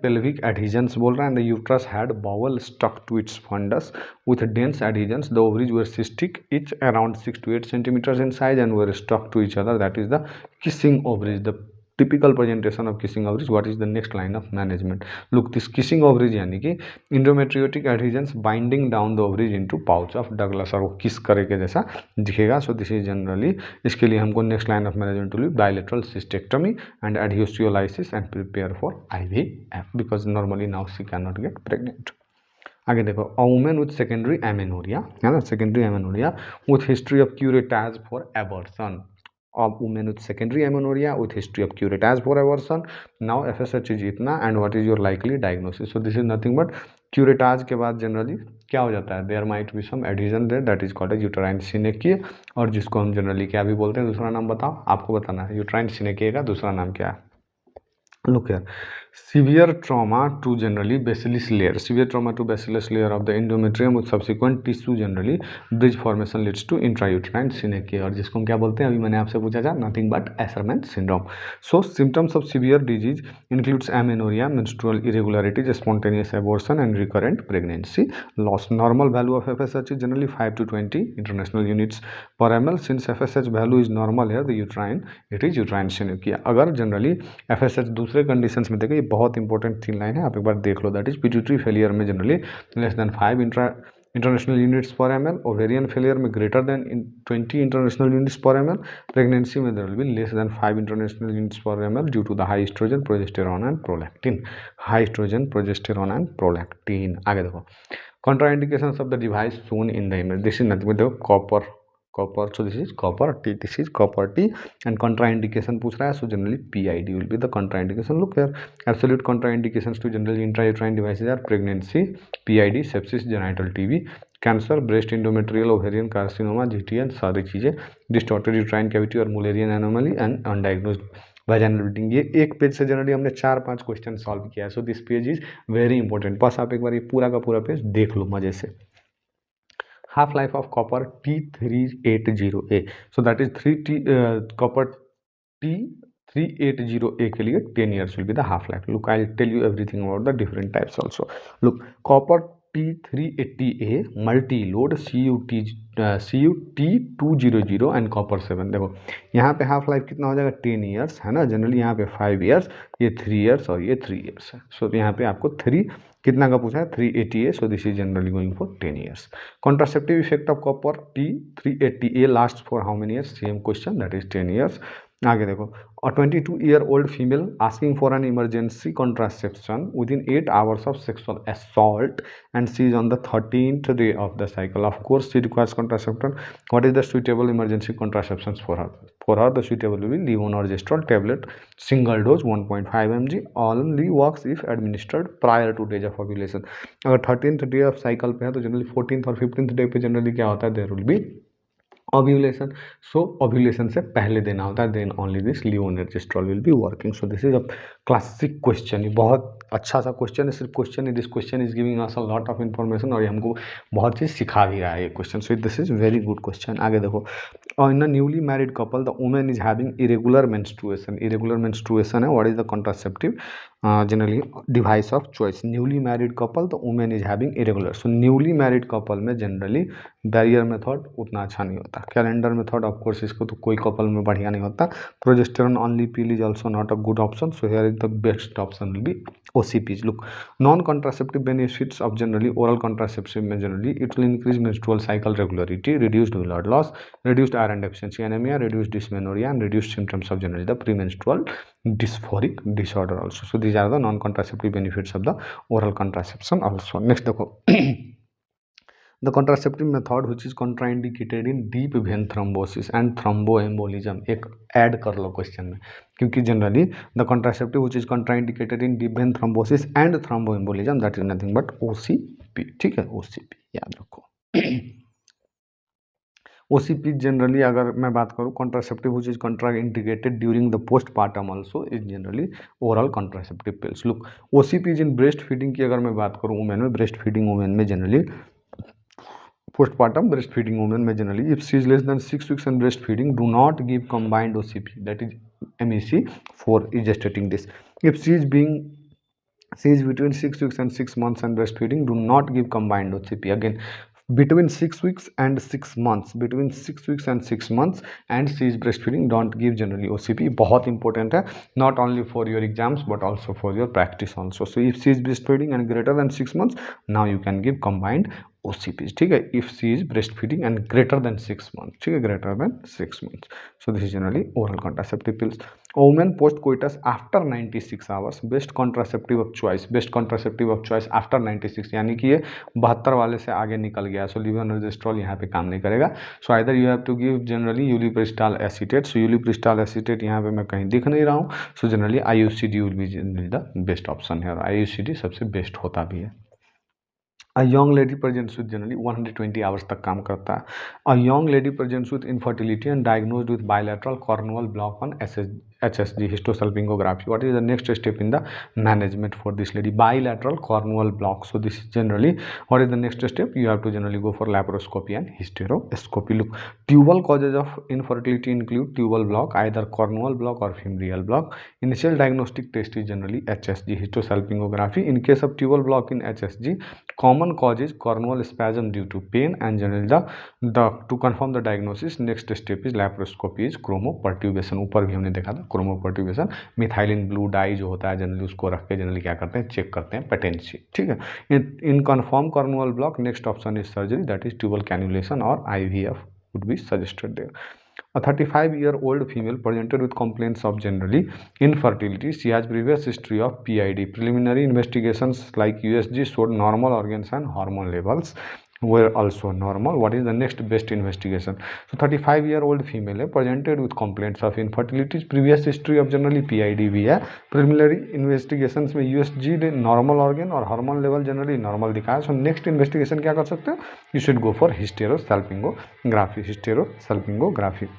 pelvic adhesions बोल रहा है, and the uterus had bowel stuck to its fundus with dense adhesions. The ovaries were cystic, each around 6 to 8 centimeters in size, and were stuck to each other. That is the kissing ovaries. The typical presentation of kissing ovaries. What is the next line of management? Look, this kissing ovaries यानी कि endometriotic adhesions binding down the ovaries into pouch of Douglas, और वो किस करे के जैसा दिखेगा. सो this is generally, इसके लिए हमको next line of management to bilateral cystectomy and adhesiolysis and prepare for IVF, because normally now she can not get pregnant. आगे देखो, a women with secondary amenorrhoea, है ना, secondary amenorrhoea with history of curettage for abortion. Of women with secondary amenorrhea with history of curettage for abortion. Now FSH is इतना, and what is your likely diagnosis? So this is nothing but curettage के बाद generally क्या हो जाता है? There might be some adhesion there, that is called as uterine synechia, और जिसको हम जनरली क्या भी बोलते हैं? दूसरा नाम बताओ, आपको बताना है. uterine synechia का दूसरा नाम क्या है? Look here, severe trauma to generally bacillus layer, severe trauma to bacillus layer of the endometrium with subsequent tissue generally bridge formation leads to intrauterine synechia, और जिसको हम क्या बोलते हैं? अभी मैंने आपसे पूछा था, nothing but Asherman syndrome. So symptoms of severe disease includes amenorrhea, menstrual irregularities, spontaneous abortion and recurrent pregnancy loss. Normal value of FSH is generally 5 to 20 international units per ml. Since FSH value is normal here, the uterine, it is uterine synechia. अगर generally FSH दूसरे conditions में देखो, ये बहुत important 3 line है, आप एक बार देख लो. दैट इज पिट्यूटरी फेलियर में generally less than 5 international units per ml, ovarian failure में greater than 20 international units per ml, pregnancy में there will be less than 5 international units per ml due to the high oestrogen, progesterone and prolactin. High oestrogen, progesterone and prolactin. आगे देखो, contraindications of the device shown in the image. This is nothing but the copper, so this is copper T, this is copper T, and contraindication पूछ रहा है, so generally PID will be the contraindication. Look here, absolute contraindications to general intrauterine devices are pregnancy, PID, sepsis, genital TB, cancer, breast endometrial, ovarian carcinoma, GTN, सारी चीज़ें, distorted uterine cavity और Mullerian anomaly and undiagnosed vaginal bleeding. ये एक page से generally हमने 4-5 question solve किया है. So this page is very important. बस आप एक बार ये पूरा का पूरा पेज देख लो मजे से. half life of copper T380A, so that is 3T copper T380A के लिए 10 years will be the half life. Look, I'll tell you everything about the different types also. Look, copper T380A multi-load CUT200 and copper 7. देखो यहाँ पे half life कितना हो जाएगा? 10 years, है ना. जनरली यहाँ पे 5 ईयर्स, ये 3 ईयर्स और ये 3 ईयर्स है. सो यहाँ पे आपको 3 कितना का पूछा है? 380A. So this is generally going for 10 years. Contraceptive effect of copper T380A last for how many years? Same question, that is 10 years. आगे देखो, a 22-year-old female asking for an emergency contraception within 8 hours of sexual assault, and she is on the 13th day of the cycle. Of course, she requires contraception. What is the suitable emergency contraceptions for her? For her, the suitable will be levonorgestrel tablet, single dose 1.5 mg, only works if administered prior to days of ovulation. अगर 13th day of cycle पे है तो generally 14th और 15th day पे generally क्या होता है, there will be ovulation. So ovulation से पहले देना होता है, then only this levonorgestrel will be working. So this is a classic question. ये बहुत अच्छा सा क्वेश्चन है, सिर्फ क्वेश्चन है, this question is giving us a lot of information, और ये हमको बहुत चीज़ सिखा भी रहा है ये question. So this is very good question. आगे देखो, in a newly married couple the women is having irregular menstruation. Irregular menstruation है, what is the contraceptive generally device of choice. Newly married couple the women is having irregular. So newly married couple में generally barrier method उतना अच्छा नहीं होता. Calendar method of course इसको तो कोई couple में बढ़िया नहीं होता. Progesterone only pill is also not a good option. So here is the best option will be OCPs. Look, non-contraceptive benefits of generally oral contraception में generally it will increase menstrual cycle regularity, reduced blood loss, reduced iron deficiency anemia, reduced dysmenorrhea, and reduced symptoms of generally the premenstrual dysphoric disorder also. So these are the non-contraceptive benefits of the oral contraception also. Next देखो, the contraceptive method which is contraindicated in deep vein thrombosis and thromboembolism. एक add कर लो question में, क्योंकि generally the contraceptive which is contraindicated in deep vein thrombosis and thromboembolism that is nothing but OCP. ठीक है, OCP याद रखो. OCP generally अगर मैं बात करूँ, contraceptive which is contraindicated during the postpartum also is generally oral contraceptive pills. Look, OCP is in breast feeding की अगर मैं बात करूँ वुमेन में, breast feeding women में generally postpartum breastfeeding women may generally, if she is less than 6 weeks and breastfeeding, do not give combined OCP, that is MEC for gestating this. If she is between 6 weeks and 6 months and breastfeeding, do not give combined OCP. Again, between 6 weeks and 6 months, between 6 weeks and 6 months and she is breastfeeding, don't give generally OCP. बहुत important है, not only for your exams but also for your practice also. So if she is breastfeeding and greater than 6 months, now you can give combined OCPs. ठीक है, if she is breastfeeding and greater than 6 months, ठीक है, greater than 6 months. So this is generally oral contraceptive pills. Women post coitus after 96 hours, best contraceptive of choice, best contraceptive of choice after 96, यानी कि ये 72 वाले से आगे निकल गया. सो लेवोनर्जेस्ट्रॉल यहाँ पे काम नहीं करेगा. So either you have to give generally ulipristal acetate. So ulipristal acetate यहाँ पे मैं कहीं दिख नहीं रहा हूँ. So generally IUCD will be generally the best option है, और IUCD सबसे बेस्ट होता भी है. A young lady presents with generally 120 hours तक काम करता है. A young lady presents with infertility and diagnosed with bilateral cornual block on HSG, histosalpingography. What is the next step in the management for this lady? Bilateral cornual block. So this is generally, what is the next step? You have to generally go for laparoscopy and hysteroscopy. Look, tubal causes of infertility include tubal block, either cornual block or fimbrial block. Initial diagnostic test is generally HSG, histosalpingography. In case of tubal block in HSG, common cause is cornual spasm due to pain, and generally to confirm the diagnosis, next step is laparoscopy is chromopertubation. ऊपर भी हमने देखा था क्रोमोपर्ट्यूबेशन. Methylene blue die जो होता है generally उसको रख के जनरली क्या करते हैं, चेक करते हैं पेटेंसी. ठीक है, in confirm cornual block, next option is surgery, that is tubal cannulation और IVF would be suggested there. A 35-year-old female presented with complaints of generally infertility. She has previous history of PID. Preliminary investigations like USG showed normal organs and hormone levels were also normal. What is the next best investigation? So 35-year-old female है, presented with complaints of infertility. Previous history of generally PID भी है. Preliminary investigations में USG ने normal organ और hormone level generally normal दिखाया. So next investigation क्या कर सकते हो? You should go for hysterosalpingography. Hysterosalpingography.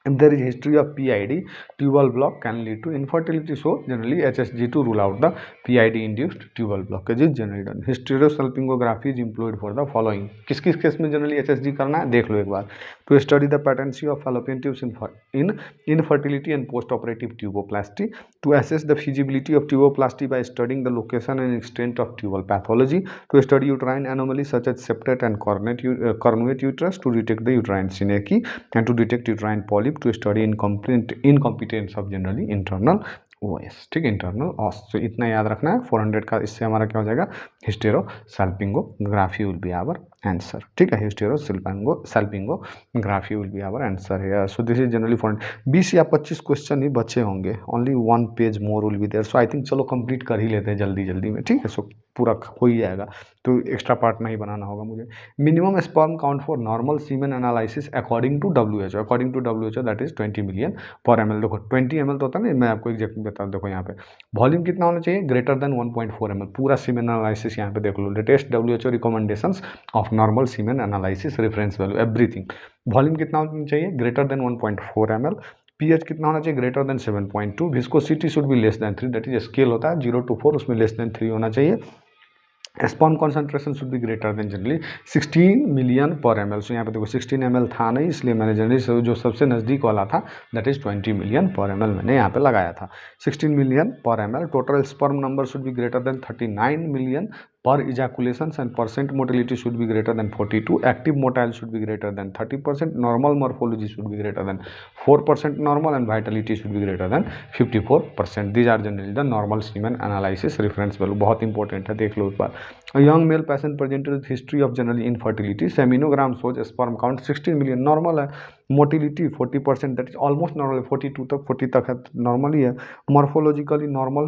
If there is history of PID, tubal block can lead to infertility. So generally HSG to rule out the PID induced tubal blockage is generally done. Hysterosalpingography is employed for the following. किस किस case में generally HSG करना है देख लो एक बार. To study the patency of fallopian tubes in infertility and post-operative tuboplasty. To assess the feasibility of tuboplasty by studying the location and extent of tubal pathology. To study uterine anomalies such as septate and cornuate uterus. To detect the uterine synecdoche and to detect uterine polyp. To study incompetence of generally internal OS. ठीक है, internal OS. तो इतना याद रखना है. 400 का इससे हमारा क्या हो जाएगा, hysterosalpingography will be our answer. ठीक है, salpingo will be our answer here. So this is generally for 20 या 25 क्वेश्चन ही बचे होंगे, only one page more will be there. So I think चलो कंप्लीट कर ही लेते हैं जल्दी जल्दी में, ठीक है. सो पूरा हो ही जाएगा, तो एक्स्ट्रा पार्ट नहीं बनाना होगा मुझे. Minimum sperm count for normal semen analysis according to WHO that is 20 million per ml. देखो 20 ml तो होता है ना, मैं आपको एग्जैक्ट बता दूं. देखो यहाँ पे वॉल्यूम कितना होना चाहिए, ग्रेटर देन 1.4 ml. पूरा सीमेन एनालिसिस यहाँ पे देख लो, latest WHO recommendations of normal semen analysis, reference value, everything. Volume कितना होना चाहिए, ग्रेटर देन 1.4 ml. पीएच कितना होना चाहिए, greater then 7.2. Viscosity should be less then 3, that is scale होता है 0 to 4, उसमें लेस देन 3 होना चाहिए. Sperm concentration should be greater then generally 16 million per M L. सो यहाँ पे देखो 16 ml था नहीं, इसलिए मैंने जनरली जो सबसे नज़दीक वाला था that is 20 million per M L मैंने यहाँ पे लगाया था. 16 million per M L. Total sperm number should be greater than 39 million per ejaculations, and percent motility should be greater than 42. Active motile should be greater than 30%. Normal morphology should be greater than 4% normal, and vitality should be greater than 54%. These are generally the normal semen analysis reference value. बहुत important है, देख लो एक बार. A young male patient presented with history of generally infertility. Seminogram shows sperm count 16 million normal है. Motility 40%, that is almost normal. 42 तक 40 तक है, normal ही है. Morphologically normal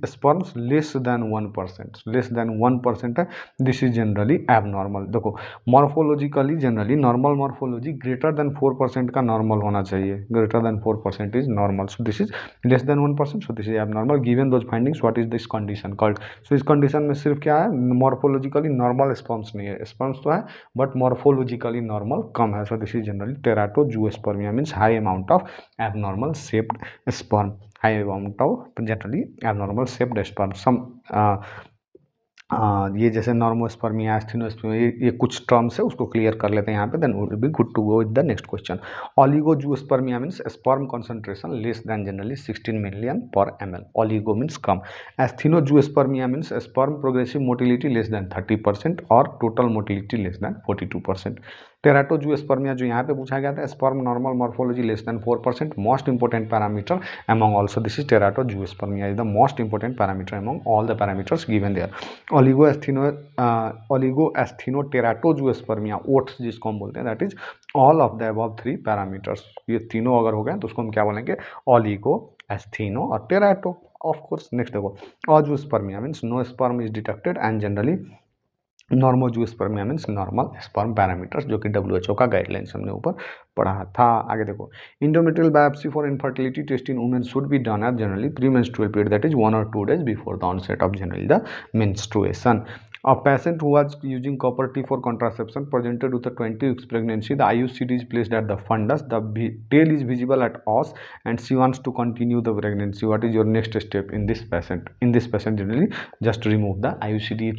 sperms less than 1% है. This is generally abnormal. देखो morphologically generally normal morphology greater than 4% का normal होना चाहिए. Greater than 4% is normal. So this is less than 1%, so this is abnormal. Given those findings, what is this condition called. So इस condition में सिर्फ क्या है, morphologically normal sperms नहीं है. स्पर्म्स तो है बट मॉर्फोलॉजिकली नॉर्मल कम है. So this is generally teratozoosphermia, means high amount of abnormal shaped sperm. High amount of generally abnormal shaped sperm. Some ये जैसे नॉर्मोस्पर्मिया, एस्थेनोस्पर्मिया, ये कुछ टर्म्स है, उसको क्लियर कर लेते हैं यहाँ पे. Then we will be good to go with the next question. Oligozoospermia means sperm concentration less than generally 16 million per ml. Oligo means कम. Asthenozoospermia means sperm progressive motility less than 30% और total motility less than 42%. Teratozoospermia जो यहाँ पे पूछा गया था, sperm normal morphology less than 4%, most important parameter among also. This is teratozoosphermia is the most important parameter among all the parameters given there. Oligoasthenoteratozoosphermia, oats जिसको हम बोलते हैं, that is all of the above 3 parameters. ये तीनों अगर हो गए तो उसको हम क्या बोलेंगे, ओलिगो, एस्थेनो और टेराटो. ऑफ कोर्स नेक्स्ट देखो, azoospermia means no sperm is detected and generally normozoospermia means normal sperm parameters, जो कि WHO का गाइडलाइंस हमने ऊपर पढ़ा था. आगे देखो, endometrial biopsy for infertility test in women should be done at generally premenstrual period, that is 1 or 2 days before the onset of generally the menstruation. A patient who was using copper T for contraception presented with a 20 weeks pregnancy. The IUCD is placed at the fundus. The tail is visible at os, and she wants to continue the pregnancy. What is your next step in this patient? In this patient, generally, just remove the IUCD.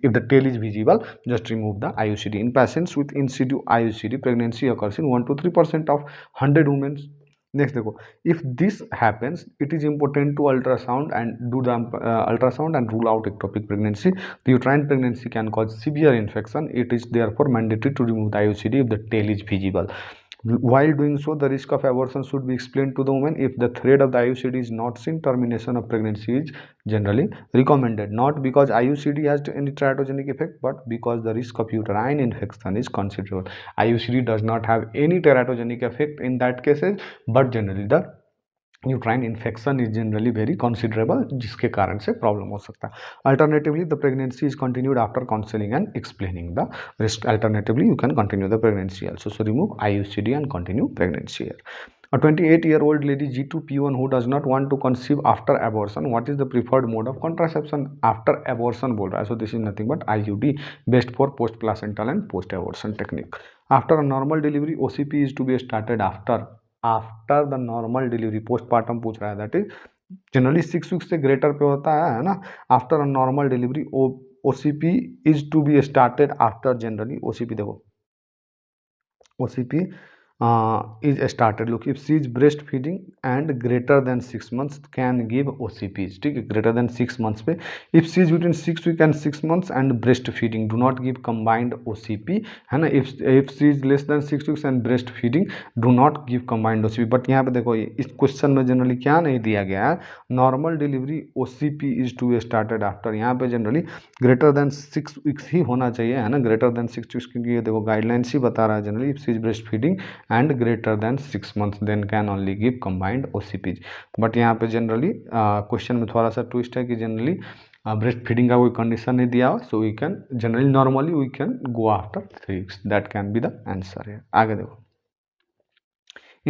If the tail is visible, just remove the IUCD. In patients with in situ IUCD, pregnancy occurs in 1 to 3% of 100 women. Next देखो, if this happens it is important to ultrasound and do the ultrasound and rule out ectopic pregnancy. The uterine pregnancy can cause severe infection. It is therefore mandatory to remove the IUCD if the tail is visible. While doing so, the risk of abortion should be explained to the woman. If the thread of the IUCD is not seen, termination of pregnancy is generally recommended. Not because IUCD has any teratogenic effect, but because the risk of uterine infection is considerable. IUCD does not have any teratogenic effect in that cases, but generally the uterine infection is generally very considerable, जिसके कारण से problem हो सकता है. Alternatively the pregnancy is continued after counselling and explaining the risk. Alternatively you can continue the pregnancy also. So remove IUCD and continue pregnancy here. A 28-year-old lady G2P1 who does not want to conceive after abortion, what is the preferred mode of contraception? After abortion बोल रहा है, so this is nothing but IUD, best for post placental and post abortion technique. After a normal delivery, OCP is to be started after the normal delivery. Postmortem पूछ रहा है, that is generally 6 weeks से greater पे होता है ना. After a normal delivery OCP is to be started after generally. OCP देखो, OCP is started. Look, if she is breastfeeding and greater than 6 months can give OCPs. ठीक है, greater than 6 months पे if she is between 6 week and 6 months and breastfeeding do not give combined OCP, है ना. if she is less than 6 weeks and breastfeeding do not give combined OCP. But यहाँ पे देखो इस question में generally क्या नहीं दिया गया है, normal delivery OCP is to started after. यहाँ पे जनरली ग्रेटर देन 6 वीक्स ही होना चाहिए, है ना, ग्रेटर देन 6 वीक्स, क्योंकि ये देखो गाइडलाइंस ही बता रहा है generally if she is breast feeding and greater than 6 months then can only give combined OCPs. But यहाँ पे जनरली क्वेश्चन में थोड़ा सा ट्विस्ट है कि जनरली ब्रेस्ट फीडिंग का कोई कंडीशन नहीं दिया हुआ, so we can generally normally we can go after 3 weeks. That can be the answer है. आगे देखो,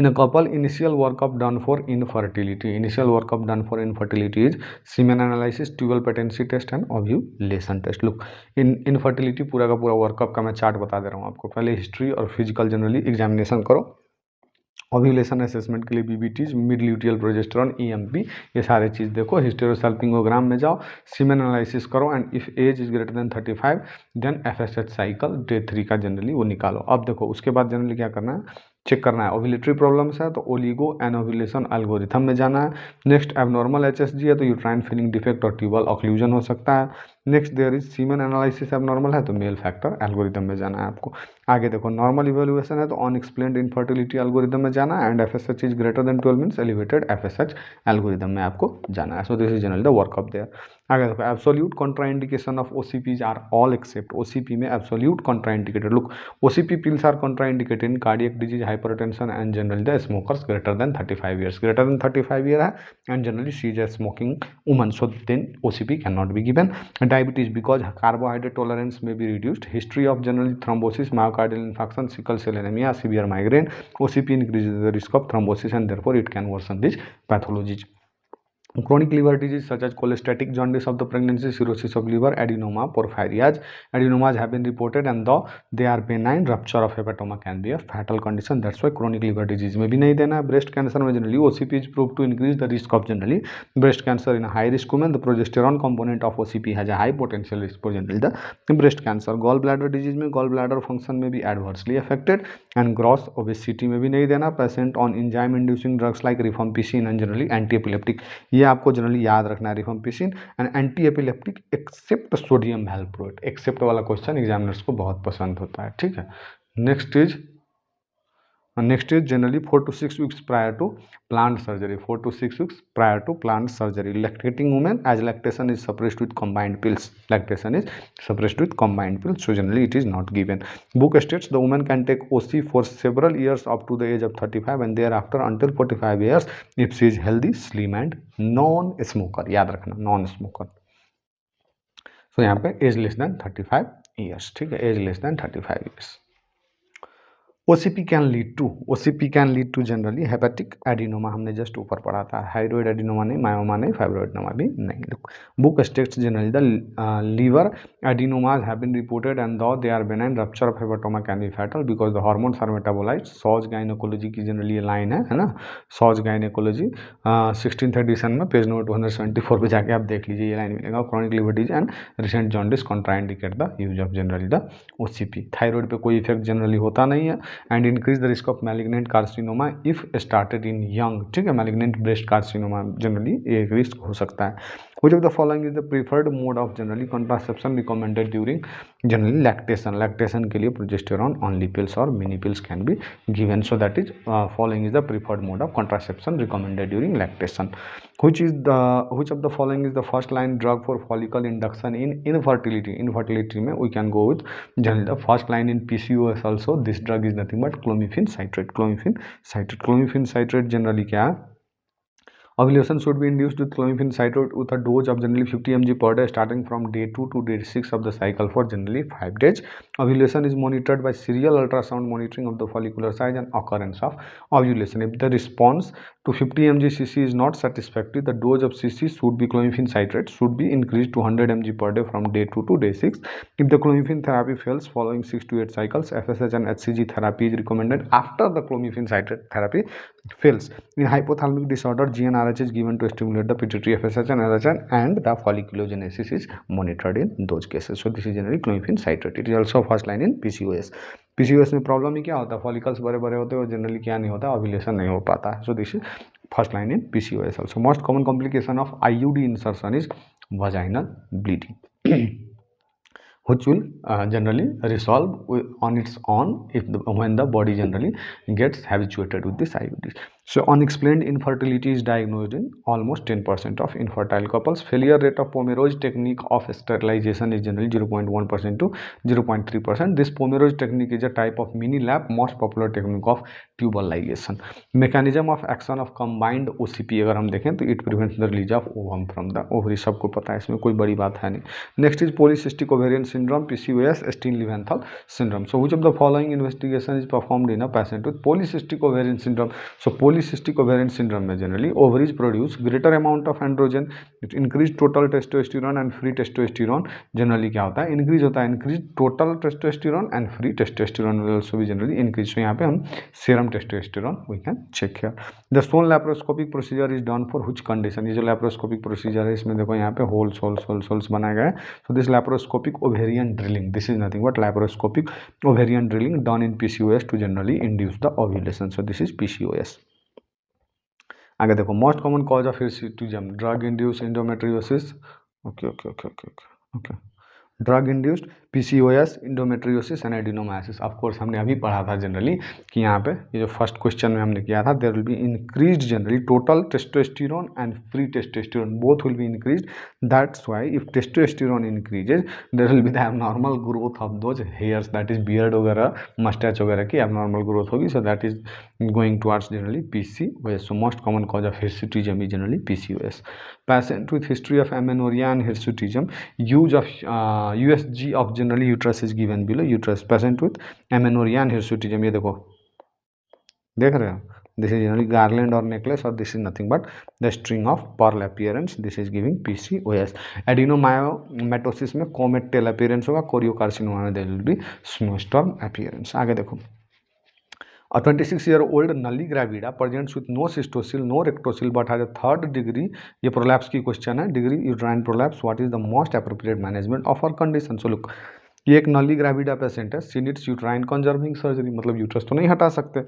in a couple initial workup done for infertility. Initial workup done for infertility is semen analysis, tubal patency test and ovulation test. Look, in infertility पूरा का पूरा workup का मैं chart बता दे रहा हूँ आपको. पहले हिस्ट्री और फिजिकल जनरली एग्जामिनेशन करो. ओव्यूलेशन असेसमेंट के लिए BBTs, mid luteal progesterone, EMP, ये सारे चीज़ देखो. हिस्टेरोसल्पिंगोग्राम में जाओ, सीमेन एनालिसिस करो and if age is greater than 35 then FSH cycle day 3 का जनरली वो निकालो. अब देखो उसके बाद जनरली क्या करना है, चेक करना है ओव्यूलेटरी प्रॉब्लम्स है तो ओलिगो एनोव्यूलेशन एल्गोरिथम में जाना है. नेक्स्ट एबनॉर्मल HSG है तो यूट्राइन फिलिंग डिफेक्ट और ट्यूबल ऑक्लूजन हो सकता है. Next there is semen analysis abnormal है तो मेल फैक्टर एल्गोरिथम में जाना है आपको. आगे देखो नॉर्मल इवेल्युएशन है तो अनएक्सप्लेन्ड इनफर्टिलिटी एल्गोरिथम में जाना है and FSH is greater than 12 means elevated FSH algorithm में आपको जाना है. So this is generally the workup there. आगे देखो absolute contraindication of OCPs are all except. OCP में absolute contraindicated. Look, OCP pills are contraindicated in cardiac disease, hypertension and generally the smokers greater than 35 years. Greater than 35 year है and generally she is a smoking woman, so then OCP cannot be given. Diabetes because carbohydrate tolerance may be reduced. History of generally thrombosis, myocardial infarction, sickle cell anemia, severe migraine. OCP increases the risk of thrombosis and therefore it can worsen these pathologies. Chronic liver disease such as cholestatic jaundice of the pregnancy, cirrhosis of liver, adenoma, porphyrias. Adenomas have been reported and though they are benign, rupture of hepatoma can be a fatal condition. That's why chronic liver disease में भी नहीं देना है. Breast cancer में generally OCP is proved to increase the risk of generally breast cancer in a high risk women. The progesterone component of OCP has a high potential risk for generally the breast cancer. Gallbladder disease में gallbladder function में भी adversely affected and gross obesity में भी नहीं देना. Patient on enzyme inducing drugs like rifampicin and generally anti-epileptic. ये आपको generally याद रखना है, rifampicin and anti epileptic except sodium valproate. Except वाला क्वेश्चन एग्जामिनर्स को बहुत पसंद होता है. ठीक है, next is generally 4 to 6 weeks prior to planned surgery. 4 to 6 weeks prior to planned surgery. Lactating women as lactation is suppressed with combined pills. Lactation is suppressed with combined pills, so generally it is not given. Book states the woman can take OC for several years up to the age of 35 and thereafter until 45 years if she is healthy, slim and non-smoker. याद रखना non-smoker. So यहाँ पे as less than 35 years. ठीक है, age less than 35 years. OCP can lead to generally hepatic adenoma. हमने just ऊपर पढ़ा था. हाइड्रोइड एडिनोमा नहीं, मायोमा नहीं, फाइब्रोइडनोमा भी नहीं. Book states generally the liver adenomas have been reported and though they are benign, rupture of hepatoma can be fatal because the hormones are metabolized. Shaw's gynaecology की generally ये line है ना, Shaw's gynaecology 16th edition में page number 274 पे जाके आप देख लीजिए, ये लाइन मिलेगा. Chronic liver disease and recent jaundice contraindicate the use of generally the OCP. Thyroid पे कोई इफेक्ट जनरली होता नहीं है and increase the risk of malignant carcinoma if started in young. ठीक है, मैलिग्नेंट ब्रेस्ट कार्सिनोमा जनरली एक risk हो सकता है. Which of the following is the preferred mode of generally contraception recommended during generally lactation? Lactation के लिए progesterone only pills or mini pills can be given. So that is following is the preferred mode of contraception recommended during lactation. Which of the following is the first line drug for follicle induction in infertility? Infertility में we can go with generally the first line in PCOS also. This drug is nothing but clomiphene citrate. Clomiphene citrate generally क्या है? Ovulation should be induced with clomiphene citrate with a dose of generally 50 mg per day starting from day 2 to day 6 of the cycle for generally 5 days. Ovulation is monitored by serial ultrasound monitoring of the follicular size and occurrence of ovulation. If the response to 50 mg cc is not satisfactory, the dose of cc should be clomiphene citrate should be increased to 100 mg per day from day 2 to day 6. If the clomiphene therapy fails following 6 to 8 cycles, FSH and HCG therapy is recommended after the clomiphene citrate therapy fails. In hypothalamic disorder, GnRH is given to stimulate the pituitary, FSH and LH, and the folliculogenesis is monitored in those cases. So this is generally clomiphene citrate. It is also first line in PCOS. PCOS में problem ही क्या होता है, follicles बड़े बड़े होते हैं और generally क्या नहीं होता, ओव्यूलेशन नहीं हो पाता है. So this is first line in PCOS also. Most common complication of IUD insertion is vaginal bleeding. Which will generally resolve on its own if when the body generally gets habituated with this IUDs. So unexplained infertility is diagnosed in almost 10% of infertile couples. Failure rate of Pomeroy technique of sterilization is generally 0.1% to 0.3%. This Pomeroy technique is a type of mini lap, most popular technique of tubal ligation. Mechanism of action of combined OCP अगर हम देखें तो it prevents the release of ovum from the ovary. सबको पता है, इसमें कोई बड़ी बात है नहीं. Next is polycystic ovarian syndrome, PCOS, Steen-Leventhal syndrome. So which of the following investigation is performed in a patient with polycystic ovarian syndrome? So polycystic ovarian syndrome में generally ovaries produce greater amount of androgen, it increase total testosterone and free testosterone. Generally क्या होता है, increase होता है, increase total testosterone and free testosterone will also be generally increase. So यहाँ पे हम serum testosterone we can check here. The stone laparoscopic procedure is done for which condition? ये जो laparoscopic procedure है इसमें देखो यहाँ पे holes बनाया गया है. So this laparoscopic ovarian drilling, this is nothing but laparoscopic ovarian drilling done in PCOS to generally induce the ovulation. So this is PCOS. आगे देखो, most common cause of hirsutism, drug induce endometriosis. Okay drug induced PCOS, endometriosis and adenomyosis. Of course हमने अभी पढ़ा था generally कि यहाँ पे ये जो फर्स्ट क्वेश्चन में हमने किया था, there will be increased generally total testosterone and free testosterone, both will be increased. That's why if testosterone increases there will be the abnormal growth of those hairs, that is beard वगैरह, mustache वगैरह की abnormal growth होगी. So that is going towards generally PCOS. So most common cause of hirsutism is generally PCOS. Patient with history of amenorrhea and hirsutism, use of USG of generally uterus is given below. Uterus patient with amenorrhea and hirsutism, ये देखो देख रहे हो, this is generally garland or necklace, or this is nothing but the string of pearl appearance. This is giving PCOS. Adenomyomatosis में comet tail appearance होगा. Choriocarcinoma में there will be snowstorm appearance. आगे देखो, a 26-year-old nulli gravida presents with no cystocele, no rectocele but has a third degree, ये prolapse की question है, degree uterine prolapse. What is the most appropriate management of her condition? So look, ये एक nulligravida patient है, she needs uterine conserving surgery, मतलब uterus तो नहीं हटा सकते.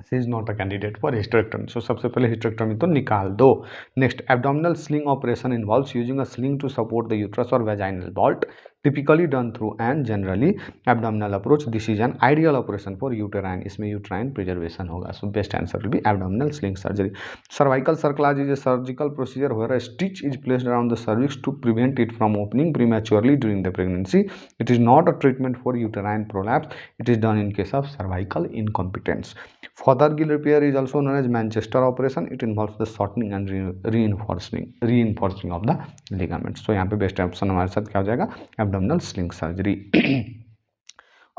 She is not a candidate for hysterectomy. So सबसे पहले हिस्टेरेक्टमी तो निकाल दो. Next, abdominal sling operation involves using a sling to support the uterus और vaginal vault, typically done through and generally abdominal approach. This is an ideal operation for uterine. इसमें uterine preservation होगा. So best answer will be abdominal sling surgery. Cervical cerclage is a surgical procedure where a stitch is placed around the cervix to prevent it from opening prematurely during the pregnancy. It is not a treatment for uterine prolapse. It is done in case of cervical incompetence. Fothergill repair is also known as Manchester operation. It involves the shortening and reinforcing of the ligaments. So यहाँ पे best option हमारे साथ क्या हो जाएगा, abdominal sling surgery.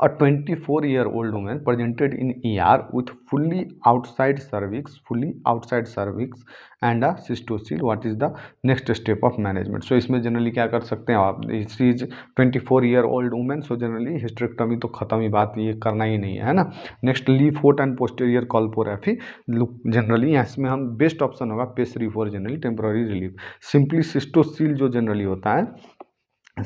A 24-year-old woman presented in ER with fully outside cervix and a cystocele. What is the next step of management? So इसमें generally क्या कर सकते हैं आप, she is 24-year-old woman, so generally hysterectomy तो खत्म ही बात, ये करना ही नहीं है ना. Next, leaf foot and posterior colporrhaphy. Look, generally इसमें हम best option होगा pessary for generally temporary relief. Simply cystocele जो generally होता है,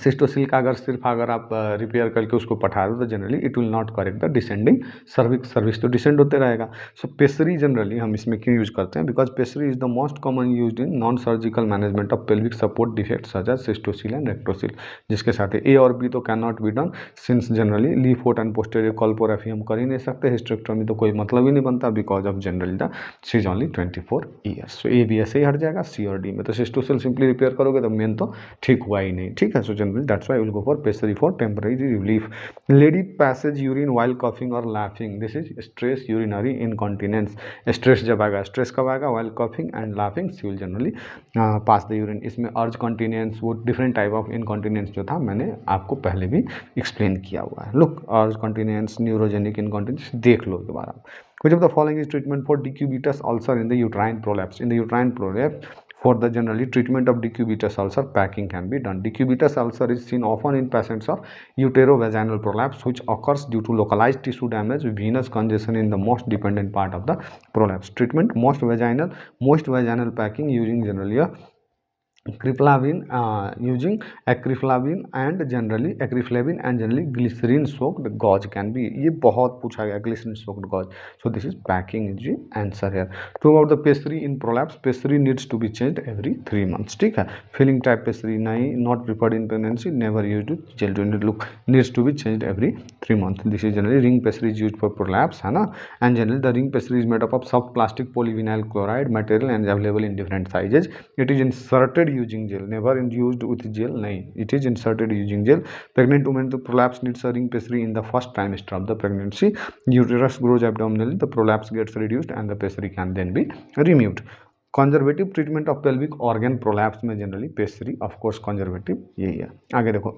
सिस्टोसिल का अगर आप रिपेयर करके उसको पठा दो तो generally it will not correct the descending cervix तो डिसेंड होते रहेगा. सो पेसरी जनरली हम इसमें क्यों यूज करते हैं, because pessary is the most common used in non surgical management of pelvic support defect such as cystocele and rectocele, जिसके साथ ए और बी तो can not be done since generally Le Fort and posterior colporrhaphy हम कर ही नहीं सकते. Hysterectomy तो कोई मतलब ही नहीं बनता because of generally the she is only 24 years. So ए बी ऐसे ही हट जाएगा, सी और डी में. तो सिस्टोसिल सिंपली रिपेयर करोगे तो मेन तो ठीक हुआ ही नहीं. ठीक है, so generally that's why will go for pessary for temporary relief. Lady passes urine while coughing or laughing. This is stress urinary incontinence. Stress जब आएगा, stress कब आएगा, while coughing and laughing she will generally pass the urine. इसमें urge continence, वो different type of incontinence जो था मैंने आपको पहले भी explain किया हुआ है. Look, urge continence, neurogenic incontinence, देख लो एक बार आप. Which of the following is treatment for decubitus ulcer in the uterine prolapse? In the uterine prolapse, for the generally treatment of decubitus ulcer, packing can be done. Decubitus ulcer is seen often in patients of uterovaginal prolapse which occurs due to localized tissue damage, venous congestion in the most dependent part of the prolapse. Treatment, most vaginal packing using generally a Criflavin using acriflavin and generally glycerin soaked gauze can be, ये बहुत पूछा गया glycerin soaked gauze. So this is packing is the answer here. Throughout the pessary in prolapse, pessary needs to be changed every 3 months. ठीक है, filling type pessary नहीं, not preferred in pregnancy, never used with children. Look, needs to be changed every 3 months. This is generally ring pessary is used for prolapse, है ना. And generally the ring pessary is made up of soft plastic polyvinyl chloride material and is available in different sizes. It is inserted using gel, never used with gel, nahi, it is inserted using gel. Pregnant women to prolapse needs a ring pessary in the first trimester of the pregnancy. Uterus grows abdominally, the prolapse gets reduced and the pessary can then be removed. Conservative treatment of pelvic organ prolapse में generally pessary of course conservative यही है. आगे देखो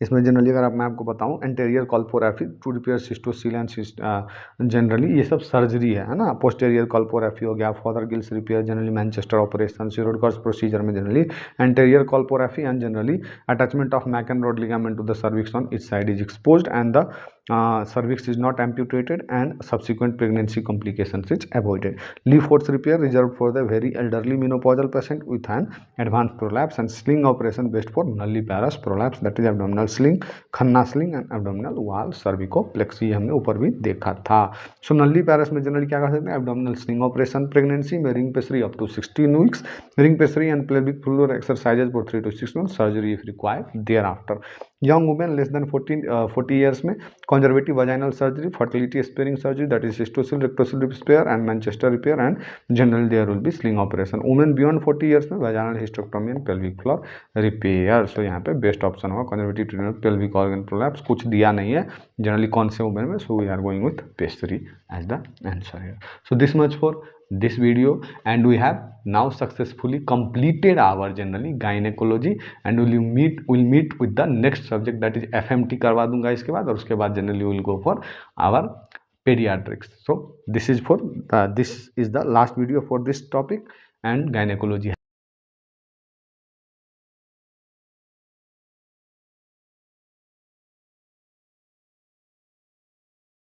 इसमें generally अगर मैं आपको बताऊं, anterior colporrhaphy to repair cystocele and generally ये सब सर्जरी है ना. पोस्टेरियर कॉल्पोरेफी हो गया, Fothergill's repair, generally Manchester operation, Shirodkar's procedure में generally anterior colporrhaphy and generally attachment of Mackenrodt ligament to the cervix on each side is exposed and the cervix is not amputated and subsequent pregnancy complications is avoided. Leaf force repair reserved for the very elderly menopausal patient with an advanced prolapse, and sling operation best for nulliparous prolapse, that is abdominal sling, Khanna sling and abdominal wall cervicoplex. ये हमने ऊपर भी देखा था. So nulliparous में generally क्या कर सकते हैं, abdominal sling operation, pregnancy में ring pessary up to 16 weeks, ring pessary and pelvic floor exercises for 3 to 6 months, surgery if required thereafter. Young women less than 40 years में conservative vaginal surgery, fertility sparing surgery, that is cystocele rectocele repair and Manchester repair, and generally there will be sling operation. Women beyond 40 years में vaginal hysterectomy and pelvic floor repair. So यहाँ पे best option होगा conservative treatment pelvic organ prolapse. कुछ दिया नहीं है generally कौन से वुमेन में, so we are going with pessary as the answer here. So this much for this video, and we have now successfully completed our generally gynecology, and we'll meet with the next subject, that is FMT करवा दूंगा इसके बाद, और उसके बाद generally we'll go for our pediatrics. So this is the last video for this topic and gynecology.